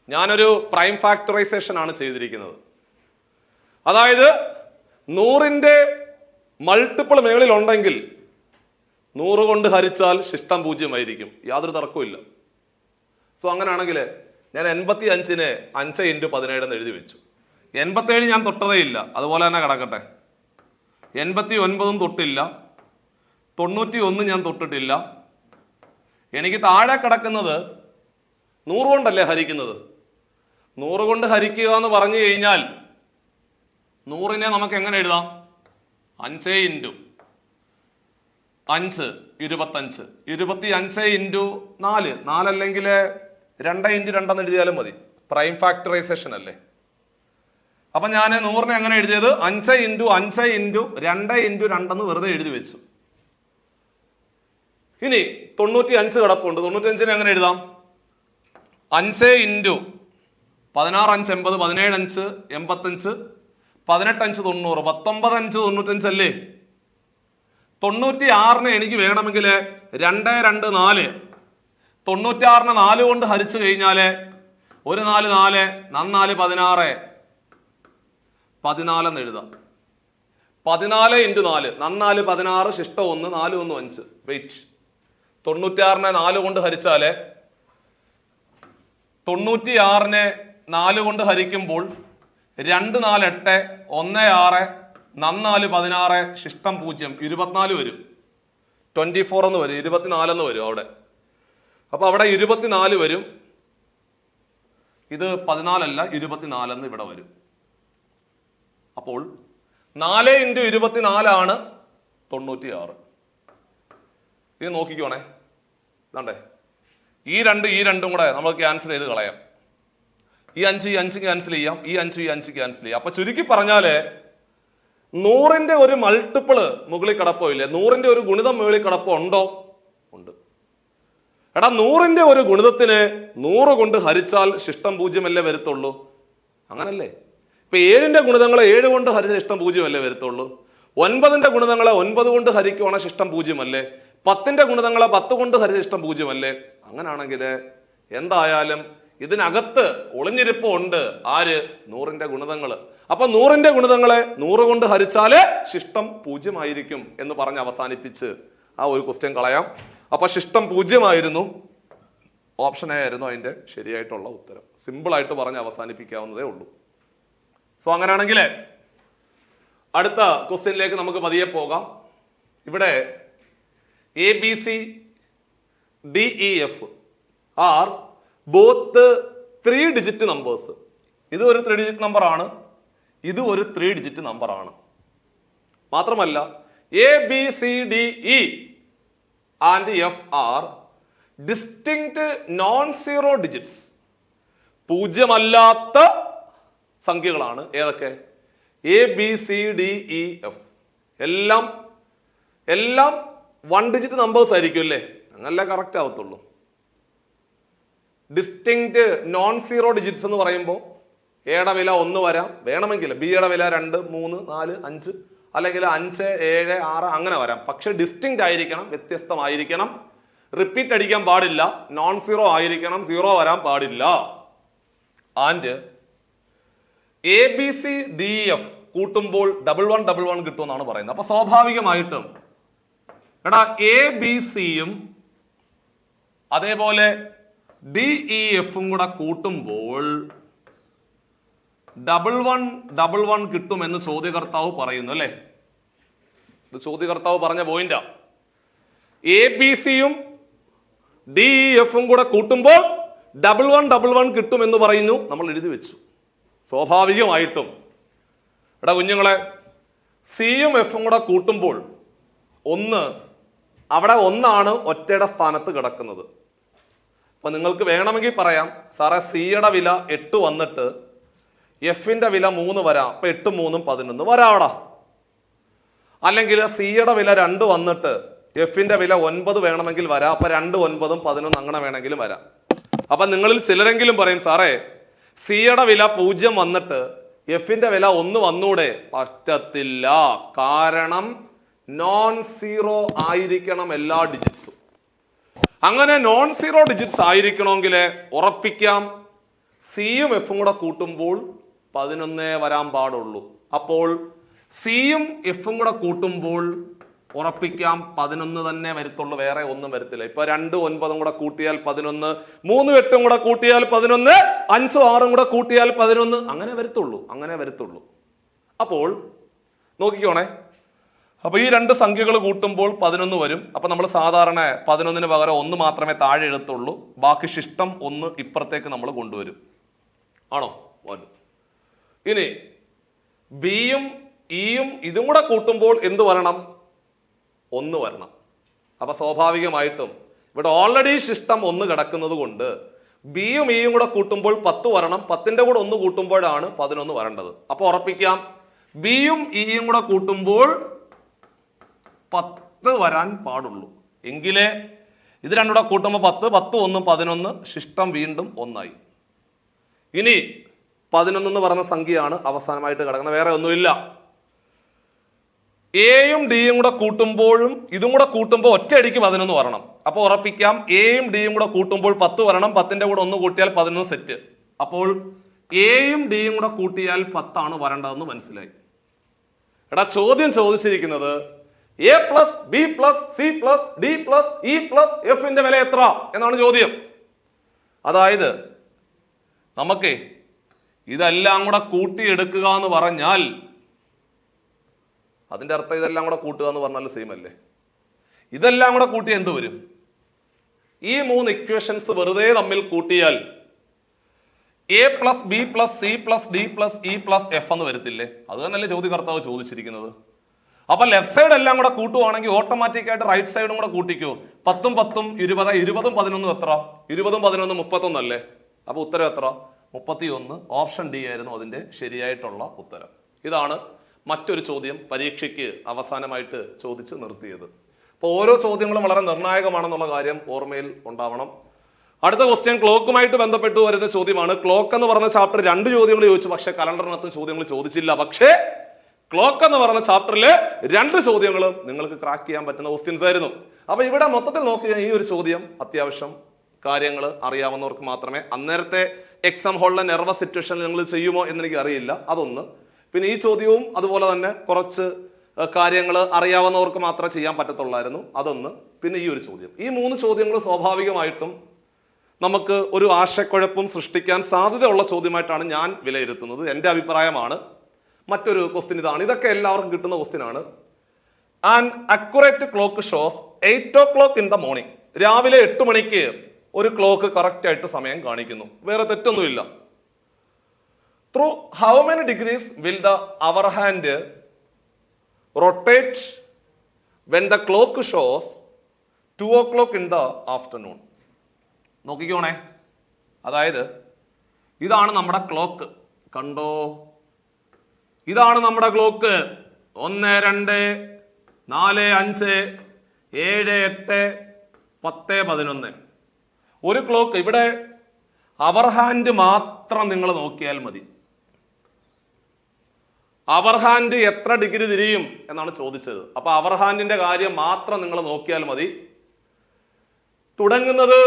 ഞാനൊരു പ്രൈം ഫാക്ടറൈസേഷൻ ആണ് ചെയ്തിരിക്കുന്നത്. അതായത് 100ന്റെ മൾട്ടിപ്പിൾ മേളിൽ ഉണ്ടെങ്കിൽ 100 കൊണ്ട് ഹരിച്ചാൽ ശിഷ്ടം 0 ആയിരിക്കും. യാതൊരു തർക്കവും. സോ അങ്ങനെയാണെങ്കിൽ ഞാൻ 85നെ 5 × 17 എന്ന് എഴുതി വെച്ചു. 87 ഞാൻ തൊട്ടതേ ഇല്ല, അതുപോലെ തന്നെ കിടക്കട്ടെ. 89 തൊട്ടില്ല, 91 ഞാൻ തൊട്ടിട്ടില്ല. എനിക്ക് താഴെ കിടക്കുന്നത് 100 കൊണ്ടല്ലേ ഹരിക്കുന്നത്. 100 കൊണ്ട് ഹരിക്കുക എന്ന് പറഞ്ഞു കഴിഞ്ഞാൽ 100നെ നമുക്ക് എങ്ങനെ എഴുതാം? 5 × 5 25. 25 × 4 4 അല്ലെങ്കിൽ 2 × 2 എന്ന് എഴുതിയാലും മതി. പ്രൈം ഫാക്ടറൈസേഷൻ അല്ലേ? അപ്പൊ ഞാൻ 100നെ എങ്ങനെ എഴുതിയത്? 5 × 5 × 2 × 2 എന്ന് വെറുതെ എഴുതി വെച്ചു. ഇനി 95 കിടപ്പുണ്ട്. 95നെ എങ്ങനെ എഴുതാം? 5 × 16 5 80, 17 5 85, 18 5 90, 19 5 95 അല്ലേ? 96നെ എനിക്ക് വേണമെങ്കിൽ 2 2 4, 96നെ 4 കൊണ്ട് ഹരിച്ചു കഴിഞ്ഞാല് 1 4 4 4 16 14 എന്ന് എഴുതാം. 14 × 4 4 16 ശിഷ്ടം 1 4 1 5. വെയിറ്റ്, 96നെ 4 കൊണ്ട് ഹരിച്ചാല് 96നെ 4 കൊണ്ട് ഹരിക്കുമ്പോൾ 2 4 8 1 6 4 16 ശിഷ്ടം 0 24 വരും. 24 എന്ന് വരും, 24 എന്ന് വരും അവിടെ. അപ്പൊ അവിടെ 24 വരും. ഇത് 14 അല്ല, 24 എന്ന് ഇവിടെ വരും. അപ്പോൾ 4 × 24 ആണ് 96. ഇത് നോക്കിക്കോണേ, ഇതാണ്ടേ ഈ രണ്ടും കൂടെ നമ്മൾ ക്യാൻസൽ ചെയ്ത് കളയാം. ഈ 5 ക്യാൻസൽ ചെയ്യാം, ഈ 5 ക്യാൻസൽ ചെയ്യാം. അപ്പൊ ചുരുക്കി പറഞ്ഞാല് 100ന്റെ ഒരു മൾട്ടിപ്പിള് മുകളിൽ കിടപ്പോ ഇല്ലേ? 100ന്റെ ഒരു ഗുണിതം മുകളിൽ കിടപ്പോ ഉണ്ടോ? ഉണ്ട്. എടാ 100ന്റെ ഒരു ഗുണിതത്തിന് 100 കൊണ്ട് ഹരിച്ചാൽ ശിഷ്ടം 0 അല്ലേ വരത്തുള്ളൂ? അങ്ങനല്ലേ? ഇപ്പൊ 7ന്റെ ഗുണിതങ്ങളെ 7 കൊണ്ട് ഹരിച്ച ശിഷ്ടം 0 അല്ലേ വരത്തുള്ളൂ? 9ന്റെ ഗുണിതങ്ങളെ 9 കൊണ്ട് ഹരിക്കുവാണെങ്കിൽ ശിഷ്ടം 0 അല്ലേ? 10ന്റെ ഗുണിതങ്ങളെ 10 കൊണ്ട് ഹരിച്ച ശിഷ്ടം 0 അല്ലേ? അങ്ങനാണെങ്കിൽ എന്തായാലും ഇതിനകത്ത് ഒളിഞ്ഞിരിപ്പ് ഉണ്ട്. ആര്? 100ന്റെ ഗുണിതങ്ങള്. അപ്പൊ 100ന്റെ ഗുണിതങ്ങളെ 100 കൊണ്ട് ഹരിച്ചാല് ശിഷ്ടം 0 ആയിരിക്കും എന്ന് പറഞ്ഞ് അവസാനിപ്പിച്ച് ആ ഒരു ക്വസ്റ്റ്യൻ കളയാം. അപ്പൊ ശിഷ്ടം 0 ആയിരുന്നു. ഓപ്ഷൻ എ ആയിരുന്നു അതിന്റെ ശരിയായിട്ടുള്ള ഉത്തരം. സിമ്പിൾ ആയിട്ട് പറഞ്ഞ് അവസാനിപ്പിക്കാവുന്നതേ ഉള്ളൂ. സോ അങ്ങനെയാണെങ്കിൽ അടുത്ത ക്വസ്റ്റ്യനിലേക്ക് നമുക്ക് പതിയെ പോകാം. ഇവിടെ ABCDEF are both 3 digit numbers. ഇത് ഒരു 3 ഡിജിറ്റ് നമ്പർ ആണ്, ഇത് ഒരു 3 ഡിജിറ്റ് നമ്പർ ആണ്. മാത്രമല്ല ABCDE and F are distinct non zero digits. പൂജ്യമല്ലാത്ത സംഖ്യകളാണ്. ഏതൊക്കെ? ABCDEF എല്ലാം 1 ഡിജിറ്റ് നമ്പേഴ്സ് ആയിരിക്കും അല്ലേ? അങ്ങനല്ലേ കറക്റ്റ് ആവത്തുള്ളൂ. ഡിസ്റ്റിങ്ക്റ്റ് നോൺ സീറോ ഡിജിറ്റ്സ് എന്ന് പറയുമ്പോൾ എയുടെ വില 1 വരാം, വേണമെങ്കിൽ ബിയുടെ വില 2, 3, 4, 5 അല്ലെങ്കിൽ 5, 7, 6 അങ്ങനെ വരാം. പക്ഷെ ഡിസ്റ്റിങ്ക്റ്റ് ആയിരിക്കണം, വ്യത്യസ്തമായിരിക്കണം, റിപ്പീറ്റ് അടിക്കാൻ പാടില്ല, നോൺ സീറോ ആയിരിക്കണം, 0 വരാൻ പാടില്ല. ആൻഡ് ABCDEF കൂട്ടുമ്പോൾ 1111 കിട്ടുമെന്നാണ് പറയുന്നത്. അപ്പൊ സ്വാഭാവികമായിട്ടും എടാ ABCയും അതേപോലെ DEFും കൂടെ കൂട്ടുമ്പോൾ 1111 കിട്ടുമെന്ന് ചോദ്യകർത്താവ് പറയുന്നു അല്ലേ? ഇത് ചോദ്യകർത്താവ് പറഞ്ഞ പോയിന്റാ. ABCയും DEFും കൂടെ കൂട്ടുമ്പോൾ 1111 കിട്ടുമെന്ന് പറയുന്നു. നമ്മൾ എഴുതി വെച്ചു. സ്വാഭാവികമായിട്ടും എടാ കുഞ്ഞുങ്ങളെ സിയും എഫും കൂടെ കൂട്ടുമ്പോൾ അവിടെ 1 ആണ് ഒറ്റയുടെ സ്ഥാനത്ത് കിടക്കുന്നത്. അപ്പൊ നിങ്ങൾക്ക് വേണമെങ്കിൽ പറയാം, സാറേ സിയുടെ വില 8 വന്നിട്ട് എഫിന്റെ വില 3 വരാം. അപ്പൊ 8, 3, 11 വരാവടാ. അല്ലെങ്കിൽ സിയുടെ വില 2 വന്നിട്ട് എഫിന്റെ വില 9 വേണമെങ്കിൽ വരാം. അപ്പൊ 2, 9, 11 അങ്ങനെ വേണമെങ്കിലും വരാം. അപ്പൊ നിങ്ങളിൽ ചിലരെങ്കിലും പറയും, സാറേ സിയുടെ വില 0 വന്നിട്ട് എഫിന്റെ വില 1 വന്നൂടെ? പറ്റത്തില്ല. കാരണം നോൺ സീറോ ആയിരിക്കണം എല്ലാ ഡിജിറ്റ്സും. അങ്ങനെ നോൺ സീറോ ഡിജിറ്റ്സ് ആയിരിക്കണമെങ്കിൽ ഉറപ്പിക്കാം സിയും എഫും കൂടെ കൂട്ടുമ്പോൾ 11 വരാൻ പാടുള്ളൂ. അപ്പോൾ സിയും എഫും കൂടെ കൂട്ടുമ്പോൾ ഉറപ്പിക്കാം 11 തന്നെ വരത്തുള്ളൂ, വേറെ ഒന്നും വരത്തില്ല. ഇപ്പൊ 2, 9 കൂടെ കൂട്ടിയാൽ 11, 3, 8 കൂടെ കൂട്ടിയാൽ 11, 5, 6 കൂടെ കൂട്ടിയാൽ 11, അങ്ങനെ വരത്തുള്ളൂ. അപ്പോൾ നോക്കിക്കോണേ, അപ്പൊ ഈ 2 സംഖ്യകൾ കൂട്ടുമ്പോൾ 11 വരും. അപ്പൊ നമ്മൾ സാധാരണ 11ന് പകരം 1 മാത്രമേ താഴെ എഴുത്തുള്ളൂ. ബാക്കി ശിഷ്ടം 1 ഇപ്പുറത്തേക്ക് നമ്മൾ കൊണ്ടുവരും. ആണോ? വരും. ഇനി ബിയും ഇയും ഇതും കൂടെ കൂട്ടുമ്പോൾ എന്ത് വരണം? 1 വരണം. അപ്പൊ സ്വാഭാവികമായിട്ടും ഇവിടെ ഓൾറെഡി ശിഷ്ടം 1 കിടക്കുന്നത് കൊണ്ട് ബിയും ഇയും കൂടെ കൂട്ടുമ്പോൾ 10 വരണം. 10ന്റെ കൂടെ 1 കൂട്ടുമ്പോഴാണ് 11 വരേണ്ടത്. അപ്പൊ ഉറപ്പിക്കാം ബിയും ഇയും കൂടെ കൂട്ടുമ്പോൾ 10 വരാൻ പാടുള്ളൂ. എങ്കിലേ ഇത് രണ്ടും കൂടെ കൂട്ടുമ്പോൾ 10, 10, 1, 11, ശിഷ്ടം വീണ്ടും 1 ആയി. ഇനി 11 എന്ന് പറഞ്ഞ സംഖ്യയാണ് അവസാനമായിട്ട് കിടക്കുന്നത്, വേറെ ഒന്നുമില്ല. എയും ഡിയും കൂടെ കൂട്ടുമ്പോഴും ഇതും കൂടെ കൂട്ടുമ്പോൾ ഒറ്റയടിക്ക് 11 വരണം. അപ്പൊ ഉറപ്പിക്കാം എയും ഡിയും കൂടെ കൂട്ടുമ്പോൾ 10 വരണം. 10ന്റെ കൂടെ 1 കൂട്ടിയാൽ 11 സെറ്റ്. അപ്പോൾ എയും ഡിയും കൂടെ കൂട്ടിയാൽ 10 ആണ് വരേണ്ടതെന്ന് മനസ്സിലായി. എടാ ചോദ്യം ചോദിച്ചിരിക്കുന്നത് A plus B plus C plus D plus E plus എഫിന്റെ വില എത്ര എന്നാണ് ചോദ്യം. അതായത് നമുക്ക് ഇതെല്ലാം കൂടെ കൂട്ടിയെടുക്കുക എന്ന് പറഞ്ഞാൽ അതിന്റെ അർത്ഥം ഇതെല്ലാം കൂടെ കൂട്ടുക എന്ന് പറഞ്ഞാൽ സെയിം അല്ലേ? ഇതെല്ലാം കൂടെ കൂട്ടി എന്ത് വരും? ഈ മൂന്ന് ഇക്വേഷൻസ് വെറുതെ തമ്മിൽ കൂട്ടിയാൽ A plus B plus C plus D plus E plus F എന്ന് വരത്തില്ലേ? അത് തന്നെയല്ലേ ചോദ്യകർത്താവ് ചോദിച്ചിരിക്കുന്നത്. അപ്പൊ ലെഫ്റ്റ് സൈഡ് എല്ലാം കൂടെ കൂട്ടുവാണെങ്കിൽ ഓട്ടോമാറ്റിക് ആയിട്ട് റൈറ്റ് സൈഡും കൂടെ കൂട്ടിക്കോ. 10 10 20, 20 11 എത്ര? 20 11 31 അല്ലേ? അപ്പൊ ഉത്തരം എത്ര? 31. ഓപ്ഷൻ ഡി ആയിരുന്നു അതിന്റെ ശരിയായിട്ടുള്ള ഉത്തരം. ഇതാണ് മറ്റൊരു ചോദ്യം പരീക്ഷയ്ക്ക് അവസാനമായിട്ട് ചോദിച്ച് നിർത്തിയത്. അപ്പൊ ഓരോ ചോദ്യങ്ങളും വളരെ നിർണായകമാണെന്നുള്ള കാര്യം ഓർമ്മയിൽ ഉണ്ടാവണം. അടുത്ത ക്വസ്റ്റ്യൻ ക്ലോക്കുമായിട്ട് ബന്ധപ്പെട്ട് വരുന്ന ചോദ്യമാണ്. ക്ലോക്ക് എന്ന് പറഞ്ഞ ചാപ്റ്റർ 2 ചോദ്യങ്ങൾ ചോദിച്ചു, പക്ഷെ കലണ്ടറിനകത്ത് ചോദ്യങ്ങൾ ചോദിച്ചില്ല. പക്ഷേ ക്ലോക്ക് എന്ന് പറഞ്ഞ ചാപ്റ്ററിലെ 2 ചോദ്യങ്ങളും നിങ്ങൾക്ക് ക്രാക്ക് ചെയ്യാൻ പറ്റുന്ന ക്വസ്റ്റ്യൻസ് ആയിരുന്നു. അപ്പൊ ഇവിടെ മൊത്തത്തിൽ നോക്കിയാൽ ഈ ഒരു ചോദ്യം അത്യാവശ്യം കാര്യങ്ങൾ അറിയാവുന്നവർക്ക് മാത്രമേ, അന്നേരത്തെ എക്സാം ഹാളിലെ നെർവസ് സിറ്റുവേഷനിൽ നിങ്ങൾ ചെയ്യുമോ എന്ന് എനിക്ക് അറിയില്ല, അതൊന്ന്. പിന്നെ ഈ ചോദ്യവും അതുപോലെ തന്നെ കുറച്ച് കാര്യങ്ങൾ അറിയാവുന്നവർക്ക് മാത്രമേ ചെയ്യാൻ പറ്റത്തുള്ളായിരുന്നു, അതൊന്ന്. പിന്നെ ഈ ഒരു ചോദ്യം, ഈ 3 ചോദ്യങ്ങൾ സ്വാഭാവികമായിട്ടും നമുക്ക് ഒരു ആശയക്കുഴപ്പം സൃഷ്ടിക്കാൻ സാധ്യതയുള്ള ചോദ്യമായിട്ടാണ് ഞാൻ വിലയിരുത്തുന്നത്. എൻ്റെ അഭിപ്രായമാണ്. മറ്റൊരു ക്വസ്റ്റ്യൻ ഇതാണ്, ഇതൊക്കെ എല്ലാവർക്കും കിട്ടുന്ന ക്വസ്റ്റ്യൻ ആണ്. An accurate clock shows 8 o'clock in the morning. രാവിലെ 8 മണിക്ക് ഒരു ക്ലോക്ക് കറക്റ്റ് ആയിട്ട് സമയം കാണിക്കുന്നു, വേറെ തെറ്റൊന്നുമില്ല. Through how many degrees will the hour hand rotate when the clock shows 2 o'clock in the afternoon. നോക്കിക്കോണേ, അതായത് ഇതാണ് നമ്മുടെ ക്ലോക്ക്, കണ്ടോ? ഇതാണ് നമ്മുടെ ക്ലോക്ക്. 1 2 4 5 7 8 10 11. ഒരു ക്ലോക്ക്. ഇവിടെ അവർ ഹാൻഡ് മാത്രം നിങ്ങൾ നോക്കിയാൽ മതി. അവർ ഹാൻഡ് എത്ര ഡിഗ്രി തിരിയും എന്നാണ് ചോദിച്ചത്. അപ്പൊ അവർ ഹാൻഡിന്റെ കാര്യം മാത്രം നിങ്ങൾ നോക്കിയാൽ മതി. തുടങ്ങുന്നത്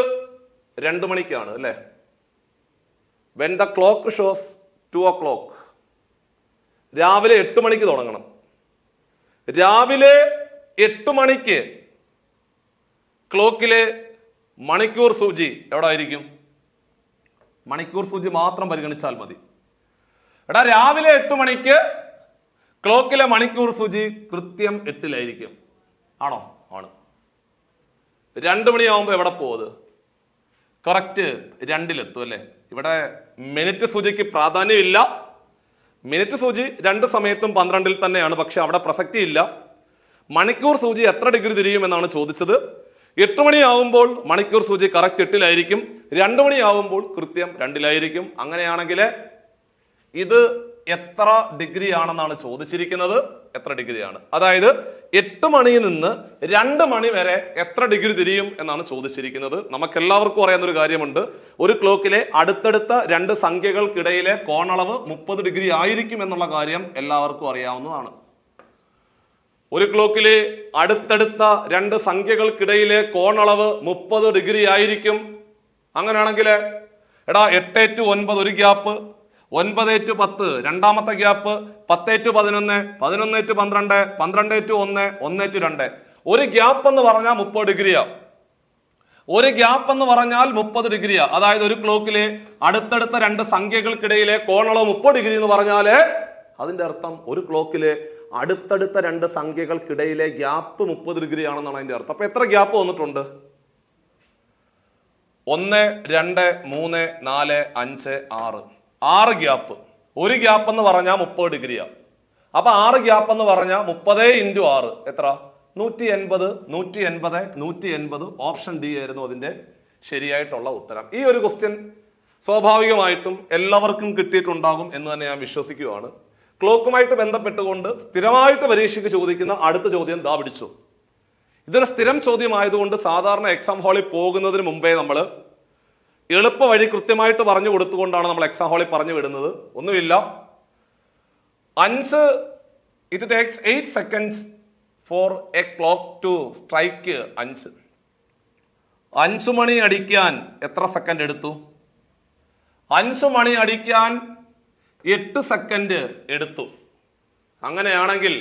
2 മണിക്കാണ് അല്ലെ? When the clock shows 2 o'clock. രാവിലെ 8 മണിക്ക് തുടങ്ങണം. രാവിലെ 8 മണിക്ക് ക്ലോക്കിലെ മണിക്കൂർ സൂചി എവിടെ ആയിരിക്കും? മണിക്കൂർ സൂചി മാത്രം പരിഗണിച്ചാൽ മതി. എടാ, രാവിലെ 8 മണിക്ക് ക്ലോക്കിലെ മണിക്കൂർ സൂചി കൃത്യം 8-ലായിരിക്കും. ആണോ? ആണ്. 2 മണിയാവുമ്പോ എവിടെ പോകുന്നത്? കറക്റ്റ് 2-ലെത്തും അല്ലെ? ഇവിടെ മിനിറ്റ് സൂചിക്ക് പ്രാധാന്യമില്ല. മിനിറ്റ് സൂചി 2 സമയത്തും 12-ൽ തന്നെയാണ്, പക്ഷെ അവിടെ പ്രസക്തിയില്ല. മണിക്കൂർ സൂചി എത്ര ഡിഗ്രി തിരിയും എന്നാണ് ചോദിച്ചത്. 8 മണിയാവുമ്പോൾ മണിക്കൂർ സൂചി കറക്റ്റ് 8-ലായിരിക്കും. 2 മണിയാവുമ്പോൾ കൃത്യം 2-ലായിരിക്കും. അങ്ങനെയാണെങ്കിൽ ഇത് എത്ര ഡിഗ്രി ആണെന്നാണ് ചോദിച്ചിരിക്കുന്നത്. എത്ര ഡിഗ്രിയാണ്? അതായത് 8 മണിയിൽ നിന്ന് 2 മണി വരെ എത്ര ഡിഗ്രി തിരിയും എന്നാണ് ചോദിച്ചിരിക്കുന്നത്. നമുക്കെല്ലാവർക്കും അറിയാവുന്ന ഒരു കാര്യമുണ്ട്, ഒരു ക്ലോക്കിലെ അടുത്തടുത്ത 2 സംഖ്യകൾക്കിടയിലെ കോണളവ് 30 ഡിഗ്രി ആയിരിക്കും എന്നുള്ള കാര്യം എല്ലാവർക്കും അറിയാവുന്നതാണ്. ഒരു ക്ലോക്കിലെ അടുത്തടുത്ത 2 സംഖ്യകൾക്കിടയിലെ കോണളവ് 30 ഡിഗ്രി ആയിരിക്കും. അങ്ങനെയാണെങ്കിൽ എടാ 8-9 ഒരു ഗ്യാപ്പ്, 9-10 രണ്ടാമത്തെ ഗ്യാപ്പ്, 10-11, 11-12, 12-1, 1-2. ഒരു ഗ്യാപ്പ് എന്ന് പറഞ്ഞാൽ 30 ഡിഗ്രിയാ. ഒരു ഗ്യാപ്പ് എന്ന് പറഞ്ഞാൽ 30 ഡിഗ്രിയാ. അതായത് ഒരു ക്ലോക്കിലെ അടുത്തടുത്ത 2 സംഖ്യകൾക്കിടയിലെ കോണളവ് 30 ഡിഗ്രി എന്ന് പറഞ്ഞാല് അതിന്റെ അർത്ഥം ഒരു ക്ലോക്കിലെ അടുത്തടുത്ത 2 സംഖ്യകൾക്കിടയിലെ ഗ്യാപ്പ് 30 ഡിഗ്രി ആണെന്നാണ് അതിന്റെ അർത്ഥം. അപ്പൊ എത്ര ഗ്യാപ്പ് വന്നിട്ടുണ്ട്? 1 2 3 4 5 6. 6 ഗ്യാപ്പ്. ഒരു ഗ്യാപ്പ് എന്ന് പറഞ്ഞാൽ 30 ഡിഗ്രിയാ. അപ്പൊ 6 ഗ്യാപ്പ് എന്ന് പറഞ്ഞാൽ 30 × 6 എത്ര? 180. 180 180. ഓപ്ഷൻ ഡി ആയിരുന്നു അതിന്റെ ശരിയായിട്ടുള്ള ഉത്തരം. ഈ ഒരു ക്വസ്റ്റ്യൻ സ്വാഭാവികമായിട്ടും എല്ലാവർക്കും കിട്ടിയിട്ടുണ്ടാകും എന്ന് തന്നെ ഞാൻ വിശ്വസിക്കുകയാണ്. ക്ലോക്കുമായിട്ട് ബന്ധപ്പെട്ടുകൊണ്ട് സ്ഥിരമായിട്ട് പരീക്ഷയ്ക്ക് ചോദിക്കുന്ന അടുത്ത ചോദ്യം ദാ പിടിച്ചു. ഇതൊരു സ്ഥിരം ചോദ്യമായതുകൊണ്ട് സാധാരണ എക്സാം ഹാളിൽ പോകുന്നതിന് മുമ്പേ നമ്മൾ എളുപ്പ വഴി കൃത്യമായിട്ട് പറഞ്ഞു കൊടുത്തുകൊണ്ടാണ് നമ്മൾ എക്സാം ഹാളിൽ പറഞ്ഞു വിടുന്നത്. ഒന്നുമില്ല, 8 seconds for a clock to strike 5. 5 മണി അടിക്കാൻ എത്ര സെക്കൻഡ് എടുത്തു? 5 മണി അടിക്കാൻ 8 സെക്കൻഡ് എടുത്തു. അങ്ങനെയാണെങ്കിൽ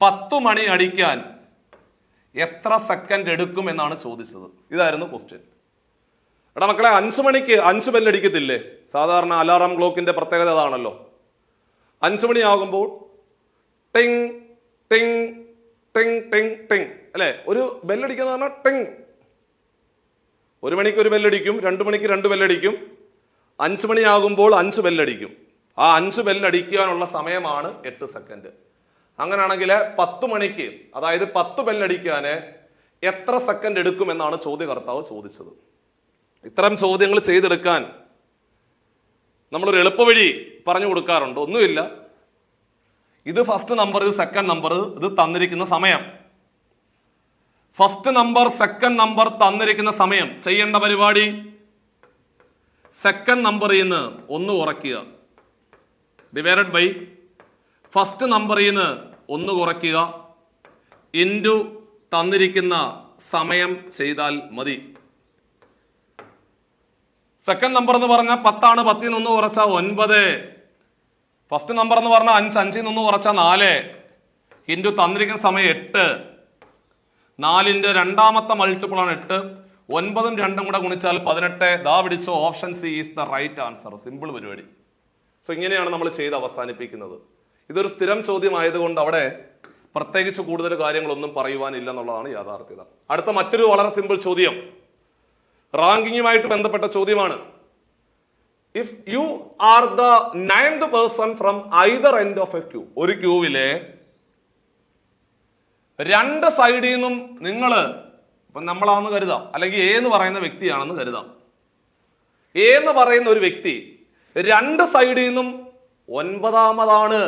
10 മണി അടിക്കാൻ എത്ര സെക്കൻഡ് എടുക്കും എന്നാണ് ചോദിച്ചത്. ഇതായിരുന്നു ക്വസ്റ്റ്യൻ. എടാ മക്കളെ, 5 മണിക്ക് 5 ബെല്ലടിക്കത്തില്ലേ? സാധാരണ അലാറം ക്ലോക്കിന്റെ പ്രത്യേകത അതാണല്ലോ. 5 മണിയാകുമ്പോൾ ടിങ് ടിങ് ടിങ് ടിങ് ടിങ് അല്ലെ? ഒരു ബെല്ലടിക്കുന്ന പറഞ്ഞാൽ ടിങ്. 1 മണിക്ക് ഒരു ബെല്ലടിക്കും, 2 മണിക്ക് 2 ബെല്ലടിക്കും, 5 മണിയാകുമ്പോൾ 5 ബെല്ലടിക്കും. ആ 5 ബെല്ലടിക്കാനുള്ള സമയമാണ് 8 സെക്കൻഡ്. അങ്ങനെയാണെങ്കിൽ 10 മണിക്ക്, അതായത് 10 ബെല്ലടിക്കാന് എത്ര സെക്കൻഡ് എടുക്കുമെന്നാണ് ചോദ്യകർത്താവ് ചോദിച്ചത്. ഇത്തരം ചോദ്യങ്ങൾ ചെയ്തെടുക്കാൻ നമ്മളൊരു എളുപ്പവഴി പറഞ്ഞു കൊടുക്കാറുണ്ട്. ഒന്നുമില്ല, ഇത് ഫസ്റ്റ് നമ്പർ, ഇത് സെക്കൻഡ് നമ്പർ, ഇത് തന്നിരിക്കുന്ന സമയം. ഫസ്റ്റ് നമ്പർ, സെക്കൻഡ് നമ്പർ, തന്നിരിക്കുന്ന സമയം. ചെയ്യേണ്ട പരിപാടി സെക്കൻഡ് നമ്പറിൽ നിന്ന് 1 കുറയ്ക്കുക, ഡിവൈഡഡ് ബൈ ഫസ്റ്റ് നമ്പറിൽ നിന്ന് 1 കുറയ്ക്കുക, ഇൻറ്റു തന്നിരിക്കുന്ന സമയം ചെയ്താൽ മതി. സെക്കൻഡ് നമ്പർ എന്ന് പറഞ്ഞാൽ 10 ആണ്. 10ൽ നിന്ന് 1 കുറച്ചാൽ 9. ഫസ്റ്റ് നമ്പർ എന്ന് പറഞ്ഞാൽ 5, 5ൽ നിന്ന് കുറച്ചാൽ 4, ഇൻറ്റു തന്നിരിക്കുന്ന സമയം 8. 4ന്റെ രണ്ടാമത്തെ മൾട്ടിപ്പിൾ ആണ് 8. 9ഉം 2ഉം കൂടെ ഗുണിച്ചാൽ 18. ദാ പിടിച്ചോ, option C is the right answer. Simple പരിപാടി. സോ ഇങ്ങനെയാണ് നമ്മൾ ചെയ്ത് അവസാനിപ്പിക്കുന്നത്. ഇതൊരു സ്ഥിരം ചോദ്യമായതുകൊണ്ട് അവിടെ പ്രത്യേകിച്ച് കൂടുതൽ കാര്യങ്ങളൊന്നും പറയുവാനില്ല എന്നുള്ളതാണ് യാഥാർത്ഥ്യത. അടുത്ത മറ്റൊരു വളരെ സിമ്പിൾ ചോദ്യം റാങ്കിങ്ങുമായിട്ട് ബന്ധപ്പെട്ട ചോദ്യമാണ്. If you are the 9th person from either end of a queue, ഒരു ക്യൂവിലെ 2 സൈഡിൽ നിന്നും നിങ്ങൾ, ഇപ്പൊ നമ്മളാണെന്ന് കരുതാം, അല്ലെങ്കിൽ എ എന്ന് പറയുന്ന വ്യക്തിയാണെന്ന് കരുതാം. എ എന്ന് പറയുന്ന ഒരു വ്യക്തി 2 സൈഡിൽ നിന്നും 9ാമതാണ്.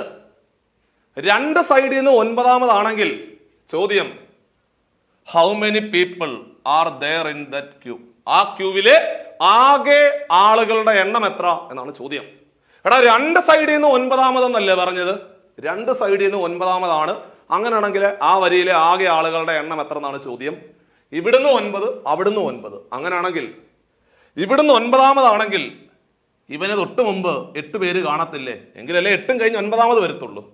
2 സൈഡിൽ നിന്ന് 9ാമതാണെങ്കിൽ ചോദ്യം, how many people are there in that queue? ആ ക്യൂവിലെ ആകെ ആളുകളുടെ എണ്ണം എത്ര എന്നാണ് ചോദ്യം. എടാ, 2 സൈഡിൽ നിന്ന് 9ാമതെന്നല്ലേ പറഞ്ഞത്? 2 സൈഡിൽ നിന്ന് 9ാമതാണ്. അങ്ങനെയാണെങ്കിൽ ആ വരിയിലെ ആകെ ആളുകളുടെ എണ്ണം എത്ര എന്നാണ് ചോദ്യം. ഇവിടുന്ന് 9, അവിടുന്ന് 9. അങ്ങനെയാണെങ്കിൽ ഇവിടുന്ന് 9ാമതാണെങ്കിൽ ഇവന് തൊട്ട് മുമ്പ് 8 പേര് കാണത്തില്ലേ? എങ്കിലല്ലേ 8ഉം കഴിഞ്ഞ് 9ാമത് വരത്തുള്ളൂ.